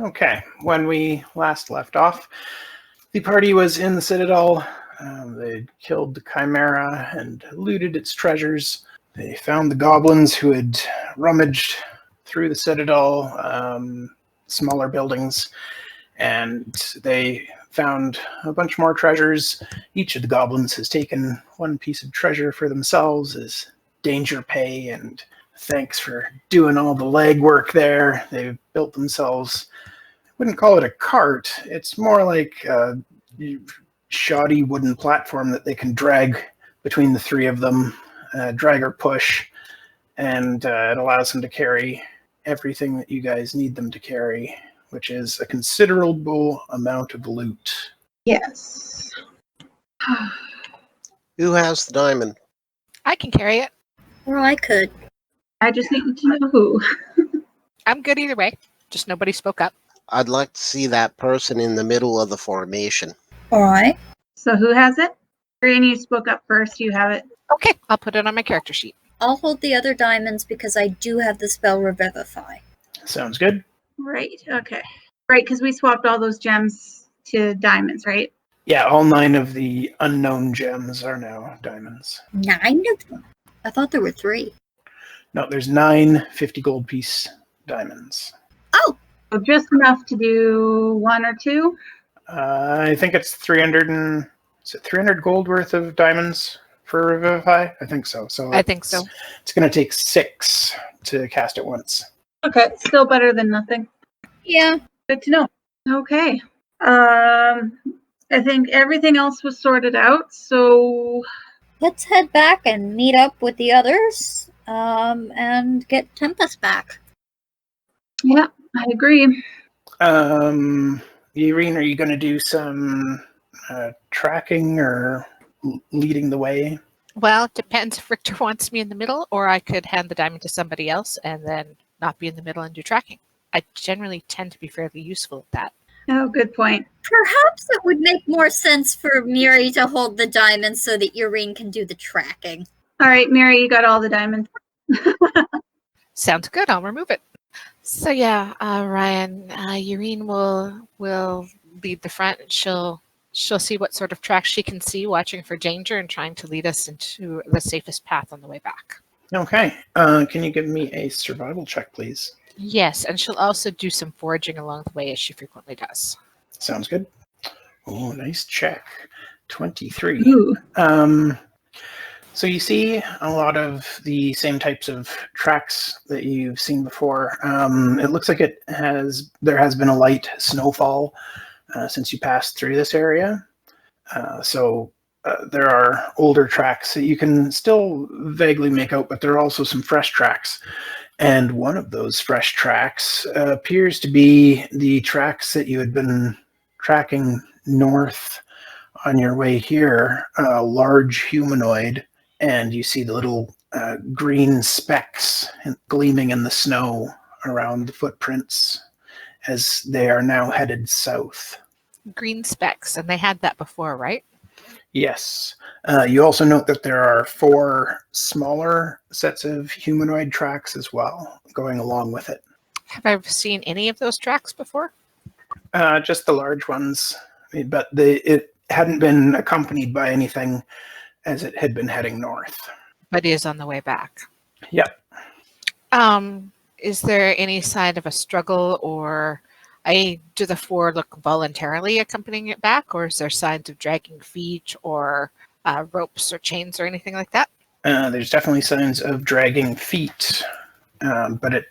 Okay, when we last left off, the party was in the Citadel. They killed the Chimera and looted its treasures. They found the goblins who had rummaged through the Citadel, smaller buildings, and they found a bunch more treasures. Each of the goblins has taken one piece of treasure for themselves as danger pay, and thanks for doing all the legwork there. They've built themselves, I wouldn't call it a cart, it's more like a shoddy wooden platform that they can drag between the three of them, drag or push, and it allows them to carry everything that you guys need them to carry, which is a considerable amount of loot. Yes. Who has the diamond? I can carry it. Or I could. I just need to know who. I'm good either way. Just nobody spoke up. I'd like to see that person in the middle of the formation. All right. So who has it? Yaereene, you spoke up first. You have it. Okay, I'll put it on my character sheet. I'll hold the other diamonds because I do have the spell Revivify. Sounds good. Right. Okay. Right, because we swapped all those gems to diamonds, right? Yeah, all 9 of the unknown gems are now diamonds. 9 of them? I thought there were 3. No, there's 9 50 gold piece diamonds. Oh! So just enough to do 1 or 2? I think it's 300 and... Is it 300 gold worth of diamonds for Revivify? I think so. I think so. It's going to take 6 to cast it once. Okay, still better than nothing. Yeah. Good to know. Okay. I think everything else was sorted out, so... Let's head back and meet up with the others, and get Tempus back. Yeah, I agree. Yaereene, are you going to do some tracking or leading the way? Well, it depends if Richter wants me in the middle, or I could hand the diamond to somebody else and then not be in the middle and do tracking. I generally tend to be fairly useful at that. Oh, good point. Perhaps it would make more sense for Miri to hold the diamonds so that Yaereene can do the tracking. All right, Miri, you got all the diamonds. Sounds good. I'll remove it. So yeah, Ryan, Yaereene will lead the front. She'll see what sort of tracks she can see, watching for danger and trying to lead us into the safest path on the way back. Okay. Can you give me a survival check, please? Yes, and she'll also do some foraging along the way, as she frequently does. Sounds good. Oh, nice check. 23. Ooh. So you see a lot of the same types of tracks that you've seen before. It looks like there has been a light snowfall since you passed through this area. So there are older tracks that you can still vaguely make out, but there are also some fresh tracks. And one of those fresh tracks appears to be the tracks that you had been tracking north on your way here, a large humanoid, and you see the little green specks gleaming in the snow around the footprints as they are now headed south. Green specks, and they had that before, right? Yes. You also note that there are 4 smaller sets of humanoid tracks as well, going along with it. Have I seen any of those tracks before? Just the large ones, but it hadn't been accompanied by anything as it had been heading north. But is on the way back. Yep. Is there any sign of a struggle, or do the 4 look voluntarily accompanying it back, or is there signs of dragging feet or ropes or chains or anything like that? There's definitely signs of dragging feet, but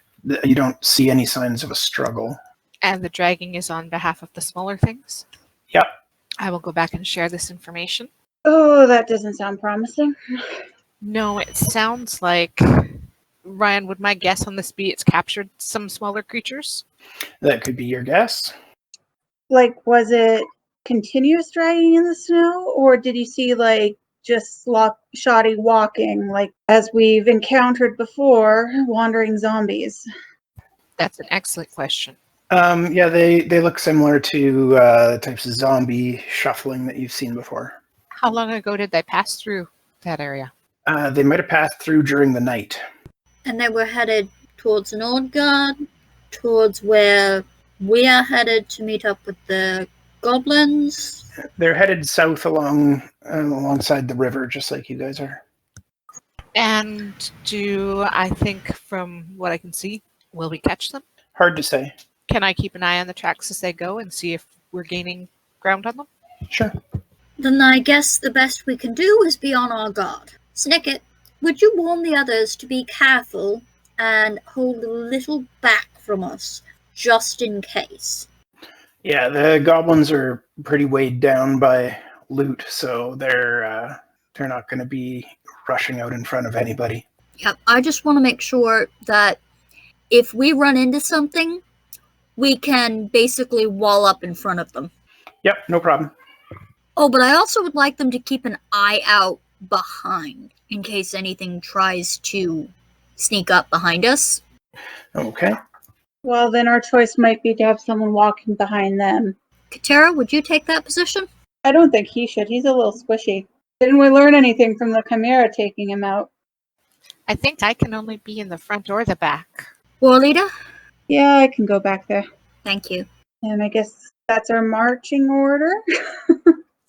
you don't see any signs of a struggle. And the dragging is on behalf of the smaller things? Yep. I will go back and share this information. Oh, that doesn't sound promising. No, it sounds like... Ryan, would my guess on this be it's captured some smaller creatures? That could be your guess. Like, was it continuous dragging in the snow, or did you see, like, just shoddy walking, like, as we've encountered before, wandering zombies? That's an excellent question. Yeah, they look similar to the types of zombie shuffling that you've seen before. How long ago did they pass through that area? They might have passed through during the night. And they were headed towards Nordgard, towards where We are headed to meet up with the goblins. They're headed south alongside the river, just like you guys are. And I think from what I can see, will we catch them? Hard to say. Can I keep an eye on the tracks as they go and see if we're gaining ground on them? Sure. Then I guess the best we can do is be on our guard. Snikket, would you warn the others to be careful and hold a little back from us, just in case? Yeah, the goblins are pretty weighed down by loot, so they're not going to be rushing out in front of anybody. Yep, I just want to make sure that if we run into something, we can basically wall up in front of them. Yep, no problem. Oh, but I also would like them to keep an eye out behind in case anything tries to sneak up behind us. Okay. Well, then our choice might be to have someone walking behind them. Katera, would you take that position? I don't think he should. He's a little squishy. Didn't we learn anything from the Chimera taking him out? I think I can only be in the front or the back. War leader? Yeah, I can go back there. Thank you. And I guess that's our marching order.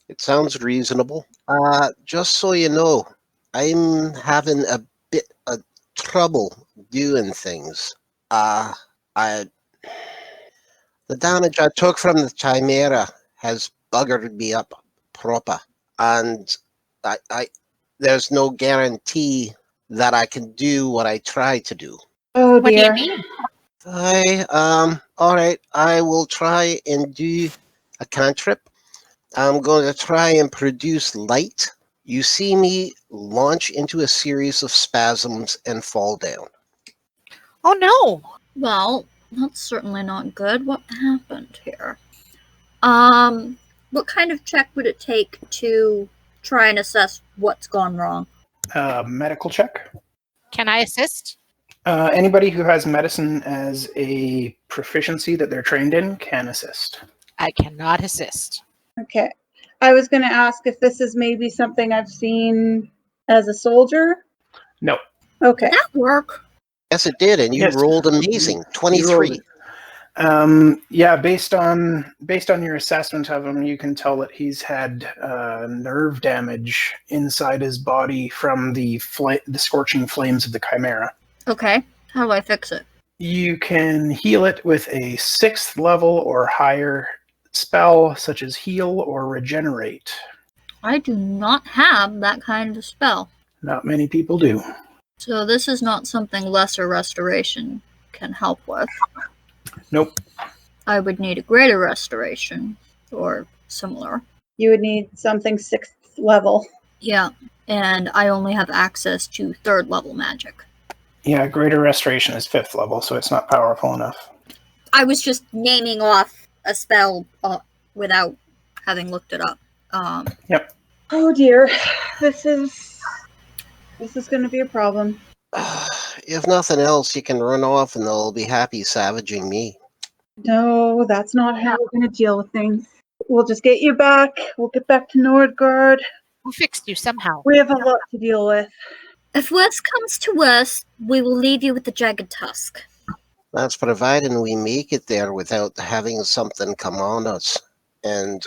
It sounds reasonable. Just so you know, I'm having a bit of trouble doing things. The damage I took from the Chimera has buggered me up proper, and there's no guarantee that I can do what I try to do. Oh What do you dear. mean? All right, I will try and do a cantrip. I'm going to try and produce light. You see me launch into a series of spasms and fall down. Oh no! Well, that's certainly not good. What happened here? What kind of check would it take to try and assess what's gone wrong? Medical check. Can I assist? Anybody who has medicine as a proficiency that they're trained in can assist. I cannot assist. Okay. I was going to ask if this is maybe something I've seen as a soldier. No. Okay. That work? Yes, it did, and you Yes. rolled amazing. You rolled 23. it. Yeah, based on your assessment of him, you can tell that he's had nerve damage inside his body from the scorching flames of the Chimera. Okay. How do I fix it? You can heal it with a 6th level or higher spell, such as heal or regenerate. I do not have that kind of spell. Not many people do. So this is not something lesser restoration can help with. Nope. I would need a greater restoration or similar. You would need something 6th level. Yeah, and I only have access to 3rd level magic. Yeah, greater restoration is 5th level, so it's not powerful enough. I was just naming off a spell without having looked it up. Yep. Oh dear. This is going to be a problem. If nothing else, you can run off and they'll be happy savaging me. No, that's not how we're going to deal with things. We'll just get you back. We'll get back to Nordgard. Who fixed you somehow? We have a lot to deal with. If worse comes to worse, we will leave you with the jagged tusk. That's providing we make it there without having something come on us. And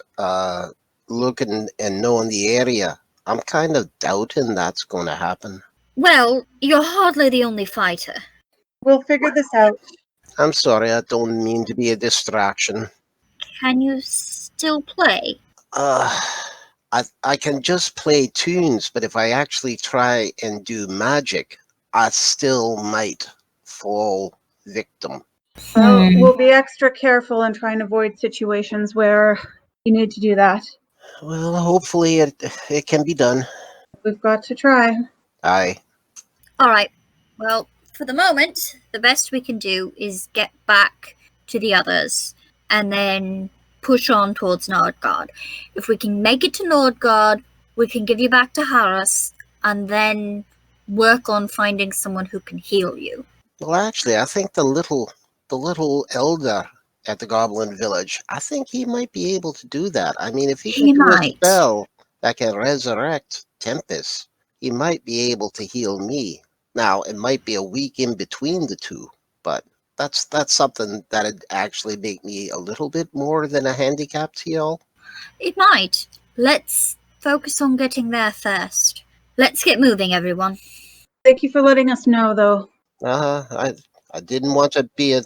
looking and knowing the area, I'm kind of doubting that's going to happen. Well, you're hardly the only fighter. We'll figure this out. I'm sorry, I don't mean to be a distraction. Can you still play? I can just play tunes, but if I actually try and do magic, I still might fall victim. We'll be extra careful and try and avoid situations where you need to do that. Well, hopefully it can be done. We've got to try. Aye. Alright, well, for the moment, the best we can do is get back to the others and then push on towards Nordgard. If we can make it to Nordgard, we can give you back to Harris and then work on finding someone who can heal you. Well, actually, I think the little elder at the Goblin Village, I think he might be able to do that. I mean, if he can do a spell that can resurrect Tempus, he might be able to heal me. Now, it might be a week in between the two, but That's something that'd actually make me a little bit more than a handicapped heel. It might. Let's focus on getting there first. Let's get moving, everyone. Thank you for letting us know, though. I didn't want to be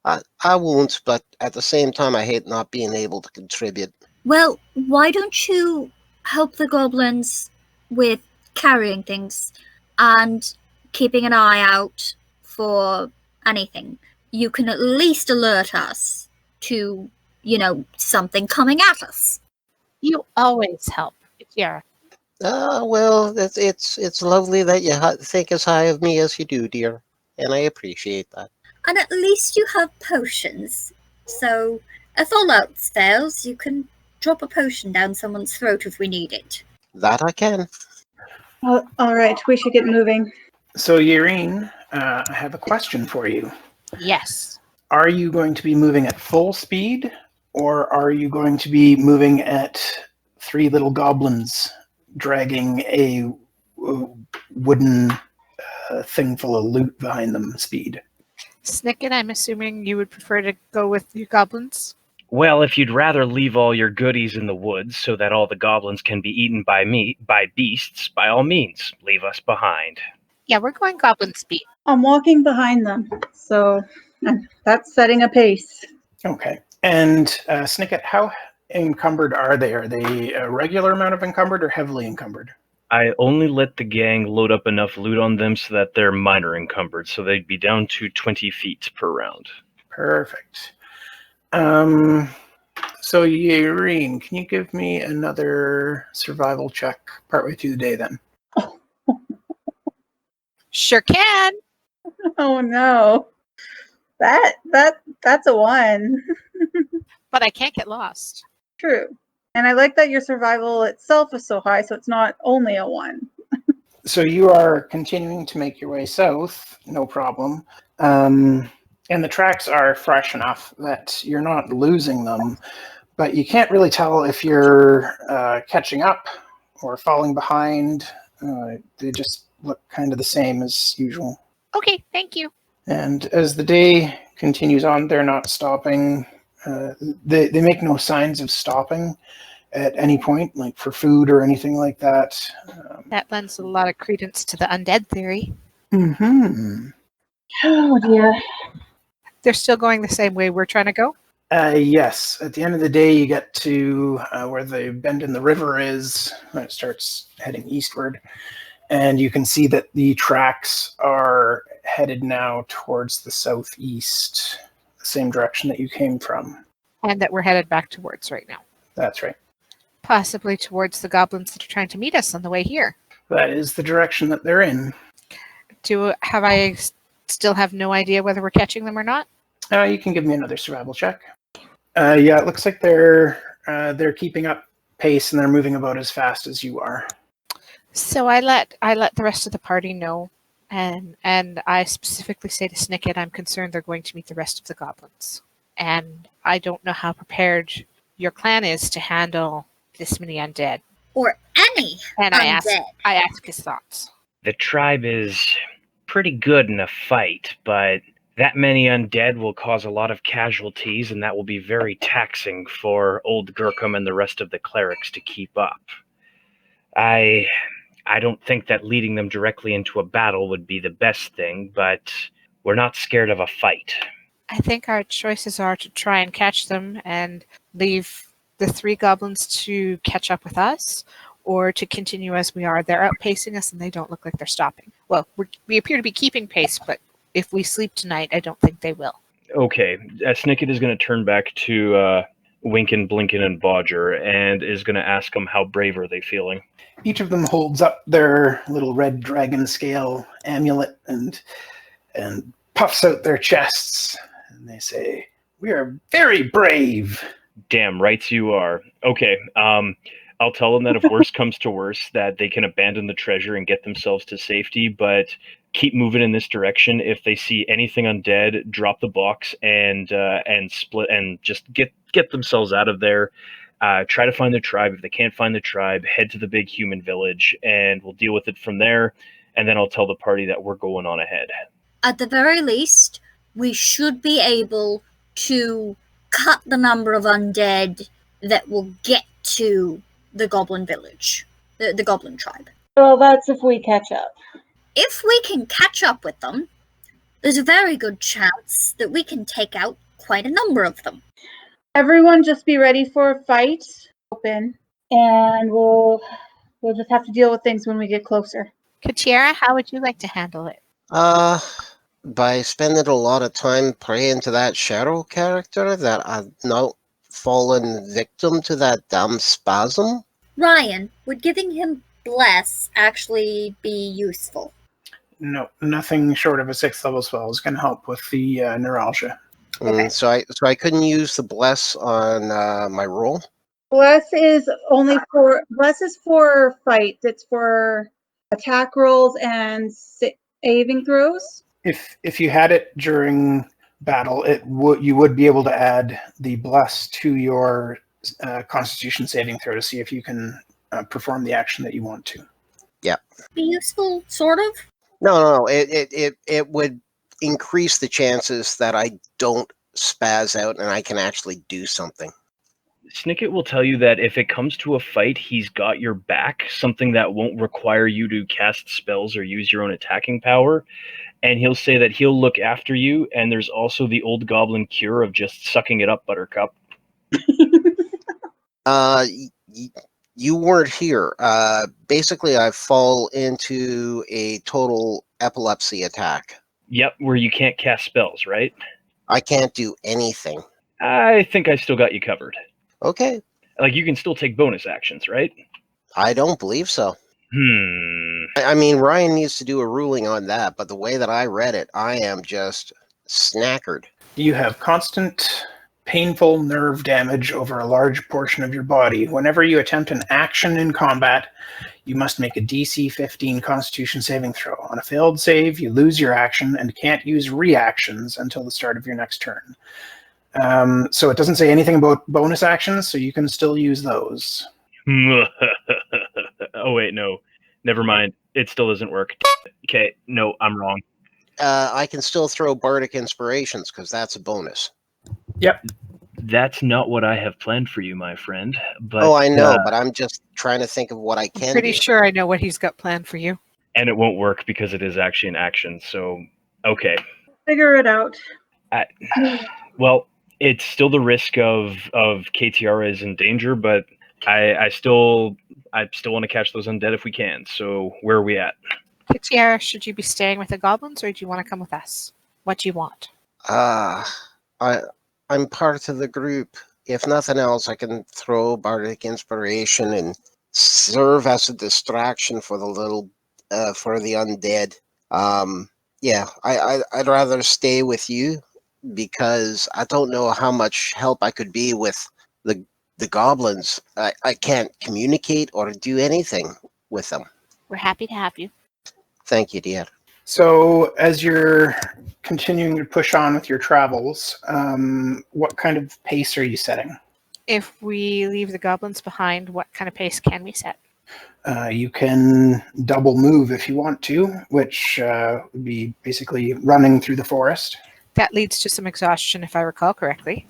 I won't, but at the same time, I hate not being able to contribute. Well, why don't you help the goblins with carrying things and keeping an eye out for anything? You can at least alert us to, something coming at us. You always help. Yeah. Well, it's lovely that you think as high of me as you do, dear, and I appreciate that. And at least you have potions. So if all else fails, you can drop a potion down someone's throat if we need it. That I can. All right, we should get moving. So, Yaereene, I have a question for you. Yes. Are you going to be moving at full speed, or are you going to be moving at three little goblins dragging a wooden thing full of loot behind them speed? Snikket, I'm assuming you would prefer to go with your goblins? Well, if you'd rather leave all your goodies in the woods so that all the goblins can be eaten by beasts, by all means, leave us behind. Yeah, we're going goblin speed. I'm walking behind them, so that's setting a pace. Okay. And Snikket, how encumbered are they? Are they a regular amount of encumbered or heavily encumbered? I only let the gang load up enough loot on them so that they're minor encumbered, so they'd be down to 20 feet per round. Perfect. So Yaereene, can you give me another survival check partway through the day then? Sure can. Oh no. That's a 1. But I can't get lost. True. And I like that your survival itself is so high, so it's not only a 1. So you are continuing to make your way south, no problem. And the tracks are fresh enough that you're not losing them, but you can't really tell if you're catching up or falling behind. They just look kind of the same as usual. Okay, thank you. And as the day continues on, they're not stopping. They make no signs of stopping at any point, like for food or anything like that. That lends a lot of credence to the undead theory. Mm-hmm. Oh dear. They're still going the same way we're trying to go? Yes. At the end of the day, you get to where the bend in the river is, when it starts heading eastward. And you can see that the tracks are headed now towards the southeast, the same direction that you came from. And that we're headed back towards right now. That's right. Possibly towards the goblins that are trying to meet us on the way here. That is the direction that they're in. Have I still have no idea whether we're catching them or not? You can give me another survival check. Yeah, it looks like they're keeping up pace and they're moving about as fast as you are. So I let the rest of the party know, and I specifically say to Snikket, I'm concerned they're going to meet the rest of the goblins, and I don't know how prepared your clan is to handle this many undead. Or any and undead. I ask his thoughts. The tribe is pretty good in a fight, but that many undead will cause a lot of casualties, and that will be very taxing for old Gurkum and the rest of the clerics to keep up. I don't think that leading them directly into a battle would be the best thing, but we're not scared of a fight. I think our choices are to try and catch them and leave the three goblins to catch up with us, or to continue as we are. They're outpacing us and they don't look like they're stopping. Well, we appear to be keeping pace, but if we sleep tonight, I don't think they will. Okay, Snikket is going to turn back to Winkin, Blinkin, and Bodger and is going to ask them how brave are they feeling. Each of them holds up their little red dragon scale amulet and puffs out their chests. And they say, "We are very brave." Damn right you are. Okay, I'll tell them that if worse comes to worse, that they can abandon the treasure and get themselves to safety, but keep moving in this direction. If they see anything undead, drop the box and split and just get themselves out of there. Try to find the tribe. If they can't find the tribe, head to the big human village, and we'll deal with it from there. And then I'll tell the party that we're going on ahead. At the very least, we should be able to cut the number of undead that will get to the goblin village, the goblin tribe. Well, that's if we catch up. If we can catch up with them, there's a very good chance that we can take out quite a number of them. Everyone just be ready for a fight. Open. And we'll just have to deal with things when we get closer. Katiera, how would you like to handle it? By spending a lot of time praying to that Shadow character that I've now fallen victim to that damn spasm. Ryan, would giving him bless actually be useful? No, nothing short of a 6th level spell is going to help with the neuralgia. Okay. So I couldn't use the bless on my roll. Bless is for fights. It's for attack rolls and saving throws. If you had it during battle, you would be able to add the bless to your Constitution saving throw to see if you can perform the action that you want to. Yeah. Be useful, sort of? No. It would increase the chances that I don't spaz out and I can actually do something. Snikket will tell you that if it comes to a fight, he's got your back, something that won't require you to cast spells or use your own attacking power. And he'll say that he'll look after you, and there's also the old goblin cure of just sucking it up, Buttercup. You weren't here. Basically, I fall into a total epilepsy attack. Yep, where you can't cast spells, right? I can't do anything. I think I still got you covered. Okay. Like, you can still take bonus actions, right? I don't believe so. I mean, Ryan needs to do a ruling on that, but the way that I read it, I am just snackered. You have constant, painful nerve damage over a large portion of your body. Whenever you attempt an action in combat, you must make a DC 15 Constitution saving throw. On a failed save, you lose your action and can't use reactions until the start of your next turn. So it doesn't say anything about bonus actions, so you can still use those. Oh, wait, no. Never mind. It still doesn't work. Okay, no, I'm wrong. I can still throw Bardic Inspirations, because that's a bonus. Yep. That's not what I have planned for you, my friend. But, oh, I know, but I'm just trying to think of what I can Pretty do. sure I know what he's got planned for you. And it won't work because it is actually an action, so, okay. Figure it out. Well, it's still the risk of KTR is in danger, but I still want to catch those undead if we can. So where are we at? Katiera, should you be staying with the goblins, or do you want to come with us? What do you want? I'm part of the group. If nothing else, I can throw Bardic Inspiration and serve as a distraction for the little for the undead. Yeah, I'd rather stay with you because I don't know how much help I could be with the goblins. I can't communicate or do anything with them. We're happy to have you. Thank you, dear. So as you're continuing to push on with your travels, what kind of pace are you setting? If we leave the goblins behind, what kind of pace can we set? You can double move if you want to, which would be basically running through the forest. That leads to some exhaustion, if I recall correctly.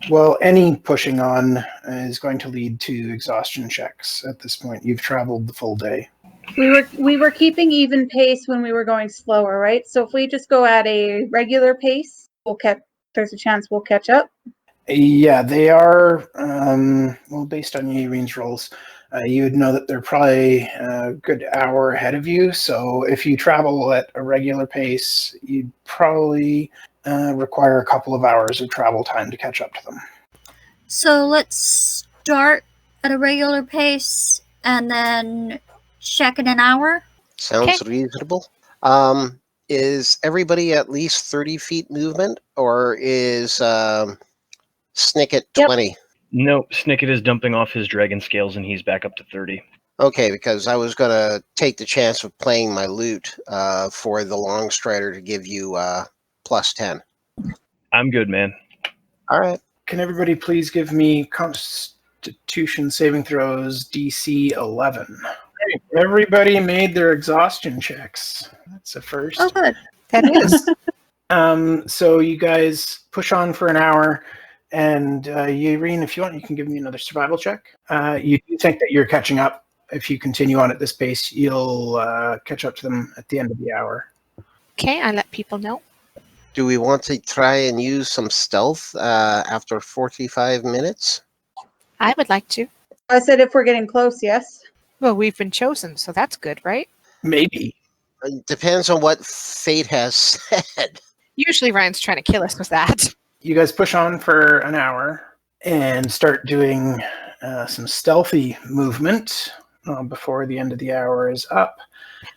Well, any pushing on is going to lead to exhaustion checks at this point. You've traveled the full day. We were keeping even pace when we were going slower, right? So if we just go at a regular pace, there's a chance we'll catch up. Yeah, they are, well, based on Yaerene's rolls, you would know that they're probably a good hour ahead of you. So if you travel at a regular pace, you'd probably require a couple of hours of travel time to catch up to them. So let's start at a regular pace and then check in an hour. Sounds reasonable. Is everybody at least 30 feet movement, or is Snikket 20? No, Snikket is dumping off his dragon scales and he's back up to 30. Okay, because I was going to take the chance of playing my lute for the long strider to give you plus 10. I'm good, man. All right. Can everybody please give me Constitution saving throws DC 11? Everybody made their exhaustion checks. That's a first. Oh, good. That is. So you guys push on for an hour, and Yaereene, if you want, you can give me another survival check. You do think that you're catching up. If you continue on at this pace, you'll catch up to them at the end of the hour. Okay, I let people know. Do we want to try and use some stealth after 45 minutes? I would like to. I said if we're getting close, yes. Well, we've been chosen, so that's good, right? Maybe. It depends on what fate has said. Usually Ryan's trying to kill us with that. You guys push on for an hour and start doing some stealthy movement before the end of the hour is up.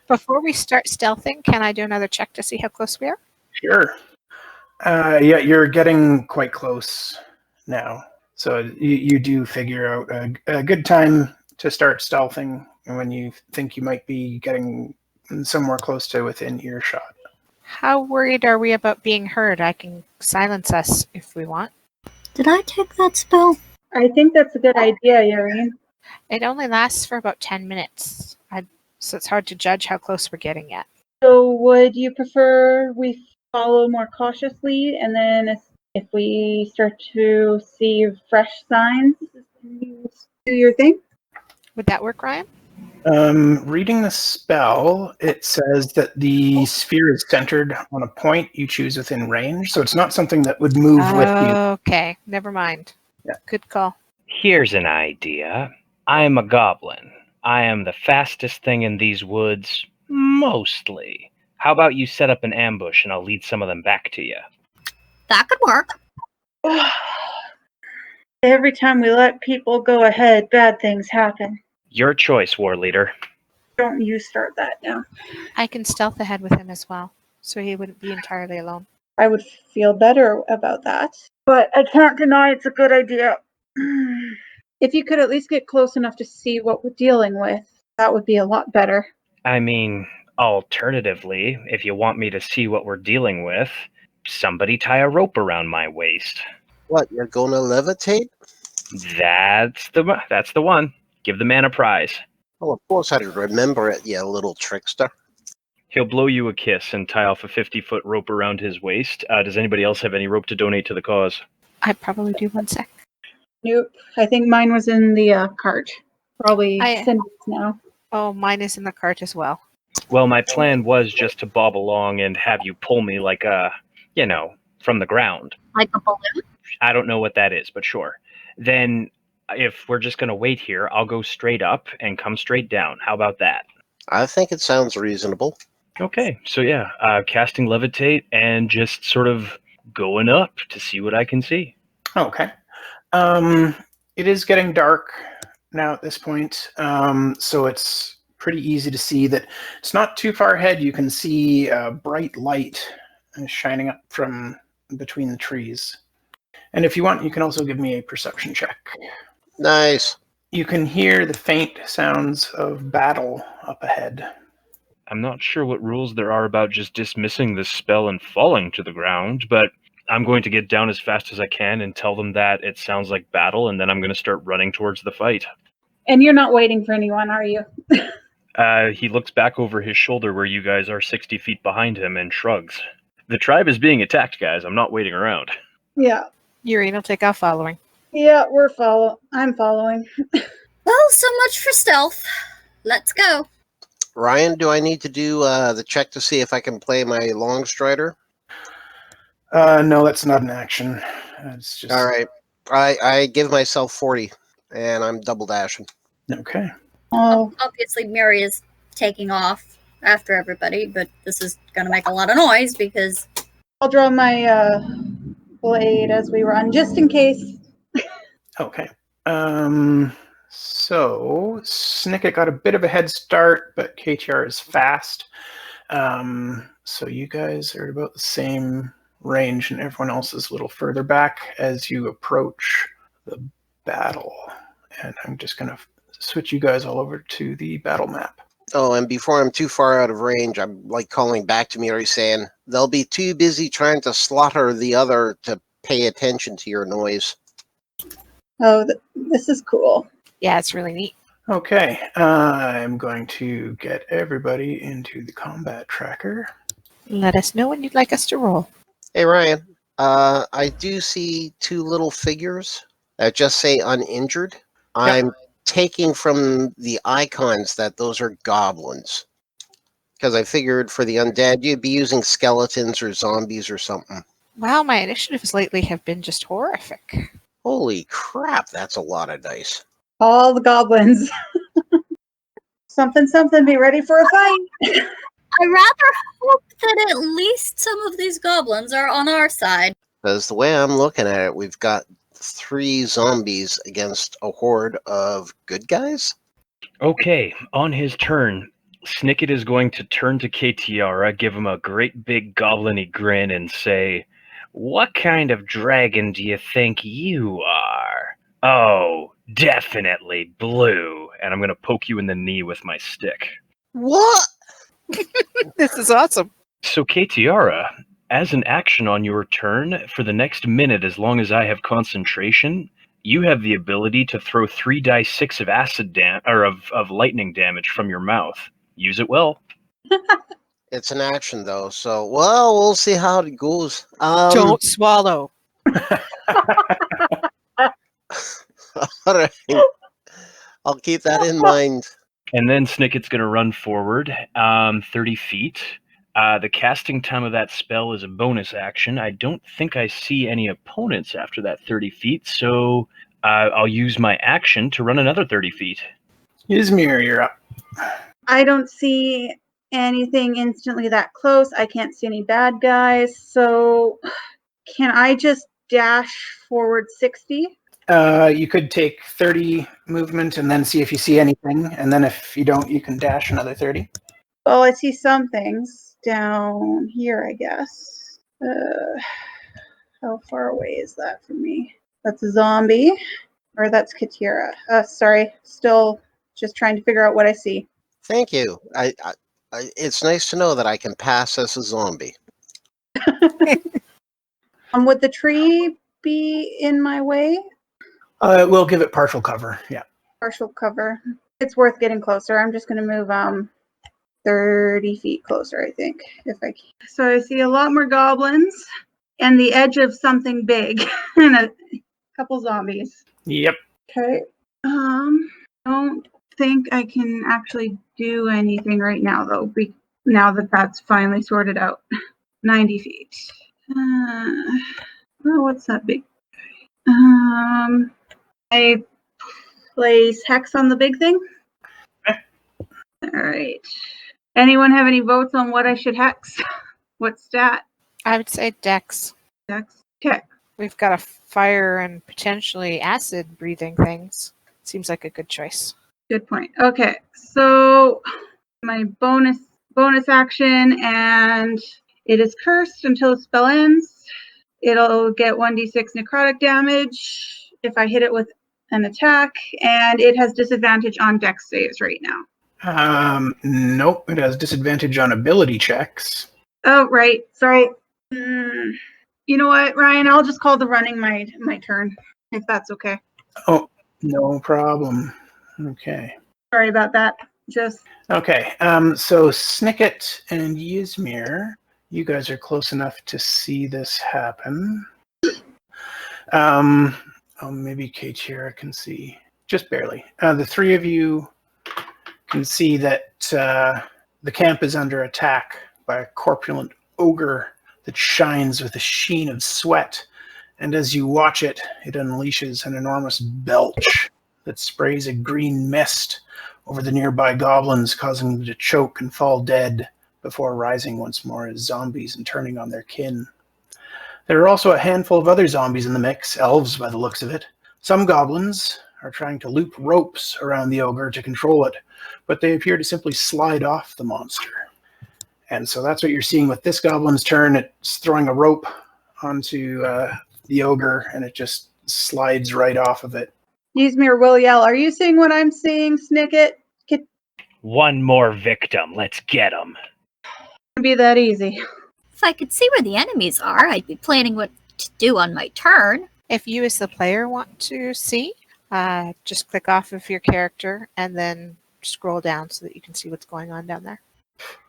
Before we start stealthing, can I do another check to see how close we are? Sure. Yeah, you're getting quite close now. So you do figure out a good time to start stealthing when you think you might be getting somewhere close to within earshot. How worried are we about being heard? I can silence us if we want. Did I take that spell? I think that's a good idea, Yaereene. It only lasts for about 10 minutes, so it's hard to judge how close we're getting yet. So would you prefer we follow more cautiously, and then if we start to see fresh signs, you do your thing? Would that work, Ryan? Reading the spell, it says that the sphere is centered on a point you choose within range, so it's not something that would move with you. Okay, never mind. Yeah. Good call. Here's an idea. I'm a goblin. I am the fastest thing in these woods, mostly. How about you set up an ambush and I'll lead some of them back to you? That could work. Every time we let people go ahead, bad things happen. Your choice, war leader. Don't you start that now. I can stealth ahead with him as well, so he wouldn't be entirely alone. I would feel better about that. But I can't deny it's a good idea. If you could at least get close enough to see what we're dealing with, that would be a lot better. I mean, alternatively, if you want me to see what we're dealing with, somebody tie a rope around my waist. What, you're gonna levitate? That's the one. Give the man a prize. Oh, of course I'd remember it, you little trickster. He'll blow you a kiss and tie off a 50-foot rope around his waist. Does anybody else have any rope to donate to the cause? I probably do. 1 sec. Nope. I think mine was in the cart. Probably Cindy's now. Oh, mine is in the cart as well. Well, my plan was just to bob along and have you pull me like from the ground. Like a balloon? I don't know what that is, but sure. Then, if we're just going to wait here, I'll go straight up and come straight down. How about that? I think it sounds reasonable. Okay, so yeah, casting Levitate and just sort of going up to see what I can see. Okay. It is getting dark now at this point, so it's pretty easy to see that it's not too far ahead. You can see a bright light shining up from between the trees. And if you want, you can also give me a perception check. Nice. You can hear the faint sounds of battle up ahead. I'm not sure what rules there are about just dismissing this spell and falling to the ground, but I'm going to get down as fast as I can and tell them that it sounds like battle, and then I'm going to start running towards the fight. And you're not waiting for anyone, are you? He looks back over his shoulder where you guys are 60 feet behind him and shrugs. The tribe is being attacked, guys. I'm not waiting around. Yeah. Yaereene will take off following. Yeah, I'm following. Well, so much for stealth. Let's go. Ryan, do I need to do the check to see if I can play my long strider? No, that's not an action. It's just... All right. I give myself 40, and I'm double dashing. Okay. Oh, Obviously, Miri is taking off after everybody, but this is going to make a lot of noise because... I'll draw my blade as we run, just in case. Okay. So Snikket got a bit of a head start, but KTR is fast. So you guys are about the same range, and everyone else is a little further back as you approach the battle. And I'm just going to switch you guys all over to the battle map. Oh, and before I'm too far out of range, I'm like calling back to Miri saying, they'll be too busy trying to slaughter the other to pay attention to your noise. Oh, this is cool. Yeah, it's really neat. Okay, I'm going to get everybody into the combat tracker. Let us know when you'd like us to roll. Hey, Ryan. I do see two little figures that just say uninjured. I'm taking from the icons that those are goblins. Because I figured for the undead, you'd be using skeletons or zombies or something. Wow, my initiatives lately have been just horrific. Holy crap, that's a lot of dice. All the goblins. Something, something, be ready for a fight. I rather hope that at least some of these goblins are on our side. Because the way I'm looking at it, we've got 3 zombies against a horde of good guys? Okay, on his turn, Snikket is going to turn to Katiara, give him a great big goblin-y grin, and say, "What kind of dragon do you think you are?" "Oh, definitely blue." And I'm going to poke you in the knee with my stick. What? This is awesome. So, Katiara, as an action on your turn, for the next minute, as long as I have concentration, you have the ability to throw 3d6 of acid or of lightning damage from your mouth. Use it well. It's an action, though, so, well, we'll see how it goes. Don't swallow. All right. I'll keep that in mind. And then Snicket's going to run forward 30 feet. The casting time of that spell is a bonus action. I don't think I see any opponents after that 30 feet, so I'll use my action to run another 30 feet. Ysmyr, you're up. I don't see anything instantly that close. I can't see any bad guys. So can I just dash forward 60? You could take 30 movement and then see if you see anything. And then if you don't, you can dash another 30. Well, I see some things down here, I guess. How far away is that from me? That's a zombie. Or that's Katira. Sorry. Still just trying to figure out what I see. Thank you. It's nice to know that I can pass as a zombie. Would the tree be in my way? We'll give it partial cover. Yeah. Partial cover. It's worth getting closer. I'm just going to move 30 feet closer, I think, if I can. So I see a lot more goblins and the edge of something big and a couple zombies. Yep. Okay. Don't think I can actually do anything right now, though. Now that that's finally sorted out. 90 feet. What's that big? I place hex on the big thing. Okay. All right. Anyone have any votes on what I should hex? What stat? I would say Dex. Dex. Okay. We've got a fire and potentially acid breathing things. Seems like a good choice. Good point. Okay. So my bonus action, and it is cursed until the spell ends. It'll get 1d6 necrotic damage if I hit it with an attack, and it has disadvantage on dex saves right now. Nope. It has disadvantage on ability checks. Oh, right. Sorry. You know what, Ryan? I'll just call the running my turn, if that's okay. Oh, no problem. Okay. Sorry about that. Okay. So Snikket and Ysmyr, you guys are close enough to see this happen. Maybe Katiara can see. Just barely. The three of you can see that the camp is under attack by a corpulent ogre that shines with a sheen of sweat. And as you watch it, it unleashes an enormous belch that sprays a green mist over the nearby goblins, causing them to choke and fall dead before rising once more as zombies and turning on their kin. There are also a handful of other zombies in the mix, elves by the looks of it. Some goblins are trying to loop ropes around the ogre to control it, but they appear to simply slide off the monster. And so that's what you're seeing with this goblin's turn. It's throwing a rope onto the ogre, and it just slides right off of it. Ysmyr will yell, "Are you seeing what I'm seeing, Snikket? One more victim. Let's get him. Can't be that easy." If I could see where the enemies are, I'd be planning what to do on my turn. If you as the player want to see, just click off of your character and then scroll down so that you can see what's going on down there.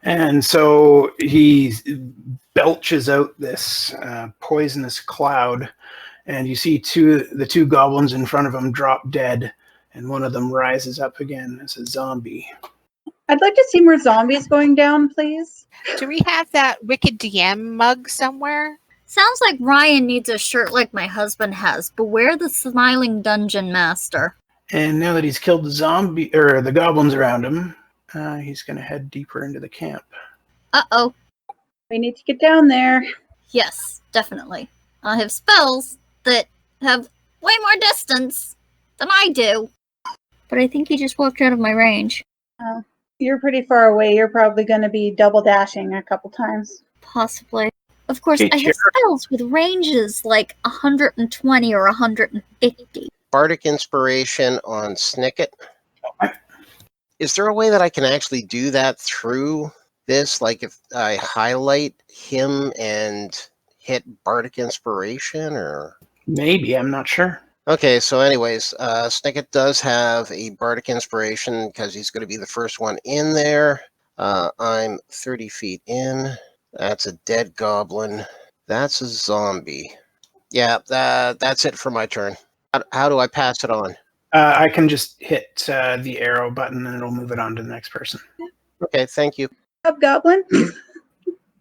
And so he belches out this poisonous cloud, and you see the two goblins in front of him drop dead, and one of them rises up again as a zombie. I'd like to see more zombies going down, please. Do we have that Wicked DM mug somewhere? Sounds like Ryan needs a shirt like my husband has. Beware the smiling dungeon master. And now that he's killed the goblins around him, he's going to head deeper into the camp. Uh-oh. We need to get down there. Yes, definitely. I have spells that have way more distance than I do. But I think he just walked out of my range. Oh, you're pretty far away. You're probably going to be double dashing a couple times. Possibly. Of course, Hey, I have spells with ranges like 120 or 150. Bardic Inspiration on Snikket. Is there a way that I can actually do that through this? Like if I highlight him and hit Bardic Inspiration, or? Maybe, I'm not sure. Okay, so anyways, Snikket does have a Bardic Inspiration because he's going to be the first one in there. I'm 30 feet in. That's a dead goblin. That's a zombie. Yeah, that's it for my turn. How do I pass it on? I can just hit the arrow button and it'll move it on to the next person. Okay, thank you. Goblin.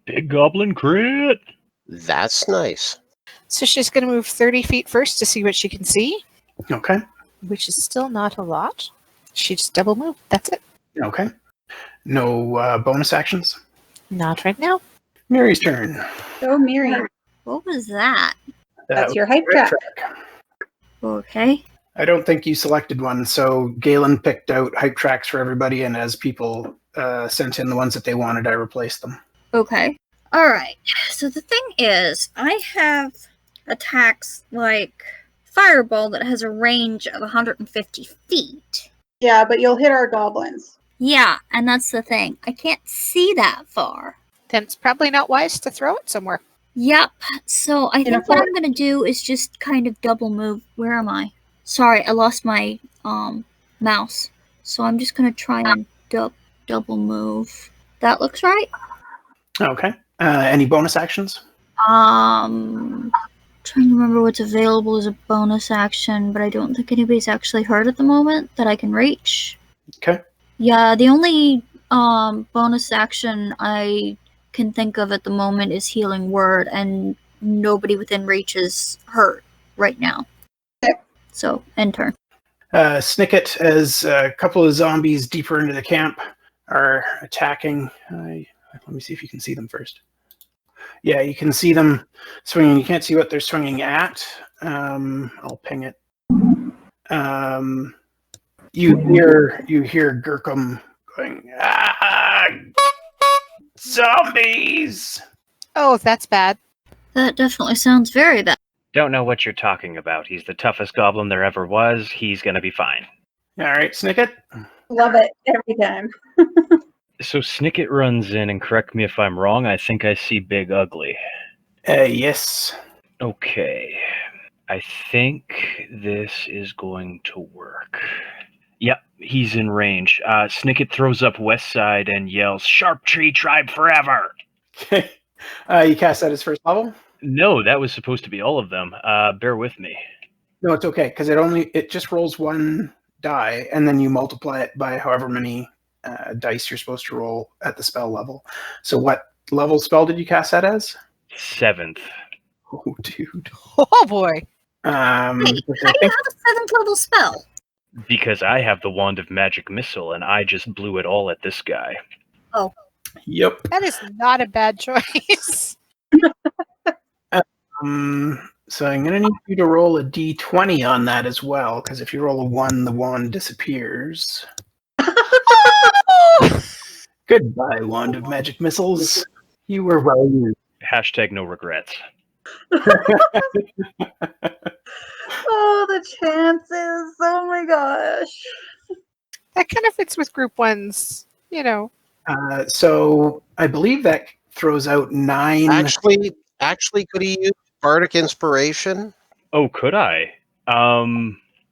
Big goblin crit. That's nice. So she's going to move 30 feet first to see what she can see, Okay. which is still not a lot. She just double moved. That's it. Okay. No bonus actions. Not right now. Miri's turn. Go, Miri. What was that? That's your hype track. Okay. I don't think you selected one, so Galen picked out hype tracks for everybody, and as people sent in the ones that they wanted, I replaced them. Okay. Alright. So the thing is, I have attacks like Fireball that has a range of 150 feet. Yeah, but you'll hit our goblins. Yeah, and that's the thing. I can't see that far. Then it's probably not wise to throw it somewhere. Yep. So I In a think what fort. I'm going to do is just kind of double move. Where am I? Sorry, I lost my mouse. So I'm just going to try and double move. That looks right. Okay. Any bonus actions? Trying to remember what's available as a bonus action, but I don't think anybody's actually hurt at the moment that I can reach. Okay. Yeah, the only bonus action I can think of at the moment is Healing Word, and nobody within reach is hurt right now. Okay. So, end turn. Snikket, as a couple of zombies deeper into the camp are attacking. Let me see if you can see them first. Yeah, you can see them swinging. You can't see what they're swinging at. I'll ping it. You hear Gurkum going, "Ah, zombies!" Oh, that's bad. That definitely sounds very bad. Don't know what you're talking about. He's the toughest goblin there ever was. He's going to be fine. All right, Snikket. Love it every time. So Snikket runs in, and correct me if I'm wrong, I think I see Big Ugly. Yes. Okay. I think this is going to work. Yep, he's in range. Snikket throws up West Side and yells, "Sharp Tree Tribe forever!" Okay. You cast that as first level? No, that was supposed to be all of them. Bear with me. No, it's okay, because it just rolls one die, and then you multiply it by however many dice you're supposed to roll at the spell level. So what level spell did you cast that as? 7th. Oh, dude. Oh, boy. Wait, how do you have a 7th level spell? Because I have the Wand of Magic Missile, and I just blew it all at this guy. Oh. Yep. That is not a bad choice. So I'm going to need you to roll a d20 on that as well, because if you roll a 1, the wand disappears. Goodbye, Wand of Magic Missiles. You were well used. Hashtag no regrets. Oh, the chances. Oh my gosh. That kind of fits with group ones, you know. So I believe that throws out 9. Actually, could he use Bardic Inspiration? Oh, could I?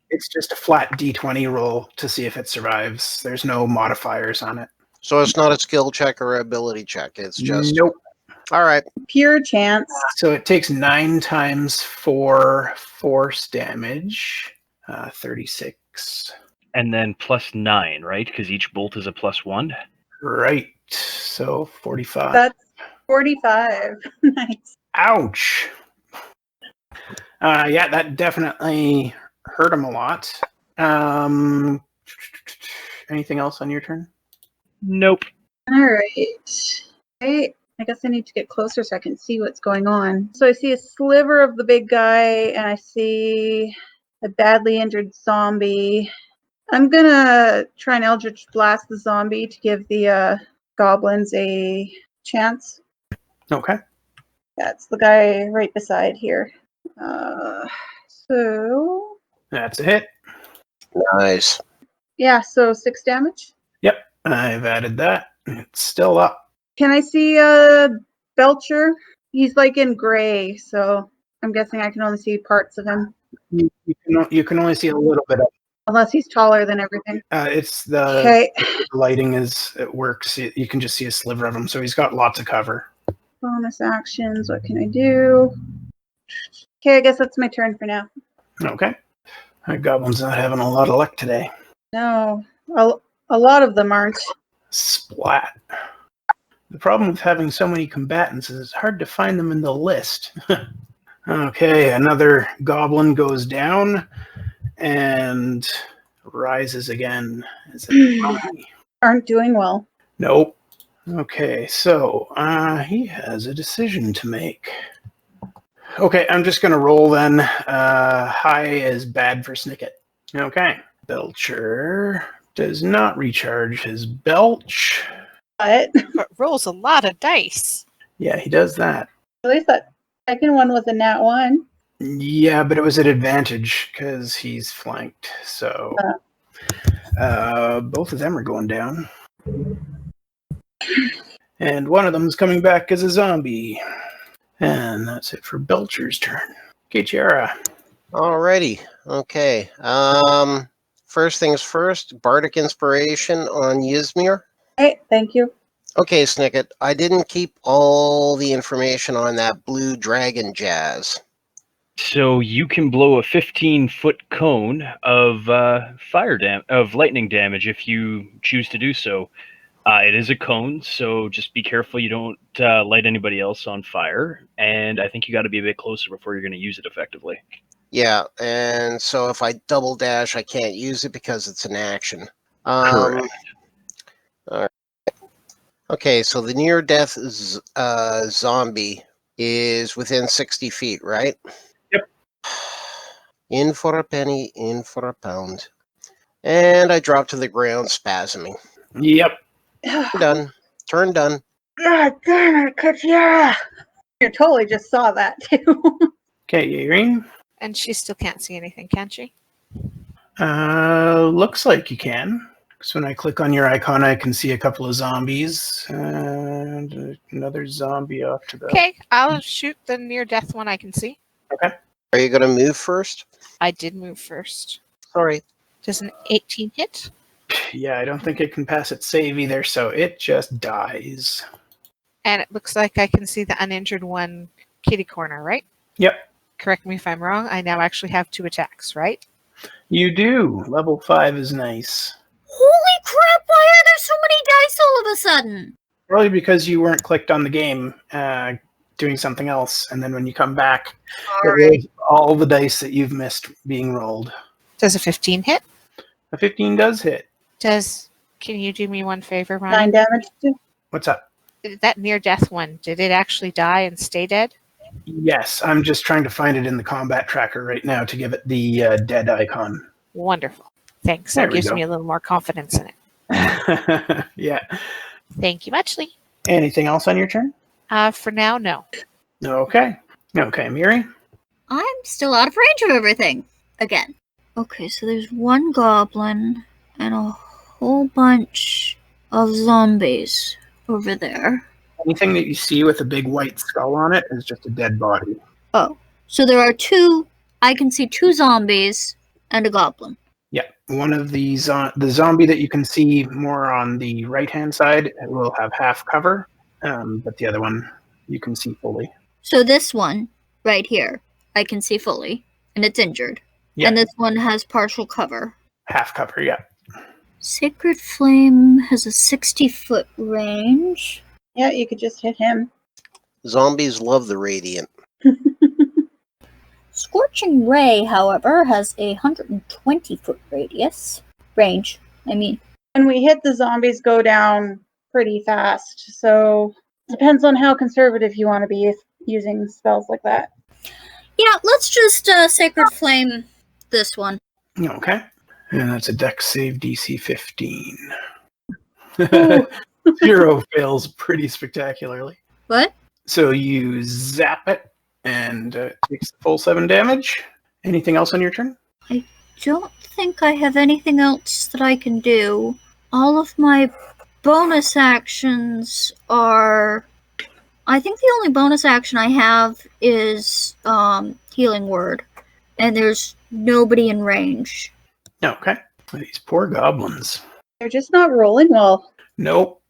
It's just a flat d20 roll to see if it survives. There's no modifiers on it. So it's not a skill check or ability check. It's just Nope. All right. Pure chance. So it takes 9 times 4 force damage. 36. And then +9, right? Because each bolt is a +1. Right. So 45. That's 45. Nice. Ouch. Yeah, that definitely hurt him a lot. Anything else on your turn? Nope. All right. Okay. I guess I need to get closer so I can see what's going on. So I see a sliver of the big guy, and I see a badly injured zombie. I'm gonna try and Eldritch Blast the zombie to give the goblins a chance. Okay. That's the guy right beside here. So That's a hit. Nice. yeah, so 6 damage. Yep. I've added that. It's still up. Can I see Belcher? He's like in gray, so I'm guessing I can only see parts of him. You can only see a little bit of Unless he's taller than everything. it's the Okay. lighting it works. You can just see a sliver of him, so he's got lots of cover. Bonus actions, what can I do? Okay, I guess that's my turn for now. Okay. That goblin's not having a lot of luck today. No, a lot of them aren't. Splat. The problem with having so many combatants is it's hard to find them in the list. Okay, another goblin goes down and rises again. Aren't doing well. Nope. Okay, so he has a decision to make. Okay, I'm just going to roll then. High is bad for Snikket. Okay. Belcher does not recharge his belch. But But rolls a lot of dice. Yeah, he does that. at least that second one was a nat 1. Yeah, but it was at advantage because he's flanked. So both of them are going down. And one of them is coming back as a zombie. And that's it for Belcher's turn. Okay, Tiara. Alrighty. Okay. First things first, Bardic Inspiration on Ysmyr. Hey, thank you. Okay, Snikket, I didn't keep all the information on that blue dragon jazz. So you can blow a 15-foot cone of lightning damage if you choose to do so. It is a cone, so just be careful you don't light anybody else on fire. And I think you got to be a bit closer before you're going to use it effectively. Yeah, and so if I double dash, I can't use it because it's an action. Correct. All right. Okay, so the near-death zombie is within 60 feet, right? Yep. In for a penny, in for a pound. And I drop to the ground, spasming. Yep. Done. Turn done. God damn it, Katia! You totally just saw that too. Okay, Yaereene. And she still can't see anything, can she? Looks like you can. So when I click on your icon, I can see a couple of zombies and another zombie off to the. Okay, I'll shoot the near death one I can see. Okay. Are you going to move first? I did move first. Sorry. Does an 18 hit? Yeah, I don't think it can pass its save either, so it just dies. And it looks like I can see the uninjured one kitty corner, right? Yep. Correct me if I'm wrong. I now actually have 2 attacks, right? You do. Level 5 is nice. Holy crap, why are there so many dice all of a sudden? Probably because you weren't clicked on the game doing something else, and then when you come back, it rolls all the dice that you've missed being rolled. Does a 15 hit? A 15 does hit. Can you do me one favor, Ryan? 9 damage too. What's up? That near death one, did it actually die and stay dead? Yes, I'm just trying to find it in the combat tracker right now to give it the dead icon. Wonderful. Thanks. There That we gives go. me a little more confidence in it. Yeah. Thank you muchly. Anything else on your turn? For now, no. Okay. Okay, Miri. I'm still out of range of everything. Again. Okay, so there's one goblin and a whole bunch of zombies over there. Anything that you see with a big white skull on it is just a dead body. Oh, so there are 2. I can see 2 zombies and a goblin. Yeah, one of the zombie that you can see more on the right-hand side will have half cover, but the other one you can see fully. So this one right here, I can see fully, and it's injured. Yeah. And this one has partial cover. Half cover, yeah. Sacred Flame has a 60-foot range. Yeah, you could just hit him. Zombies love the radiant. Scorching Ray, however, has a 120-foot range. When we hit the zombies go down pretty fast, so depends on how conservative you want to be using spells like that. Yeah, let's just Sacred Flame this one. Okay. And that's a dex save DC 15. Ooh. 0 fails pretty spectacularly. What? So you zap it and it takes the full 7 damage. Anything else on your turn? I don't think I have anything else that I can do. All of my bonus actions are... I think the only bonus action I have is Healing Word. And there's nobody in range. Okay. These poor goblins. They're just not rolling well. Nope.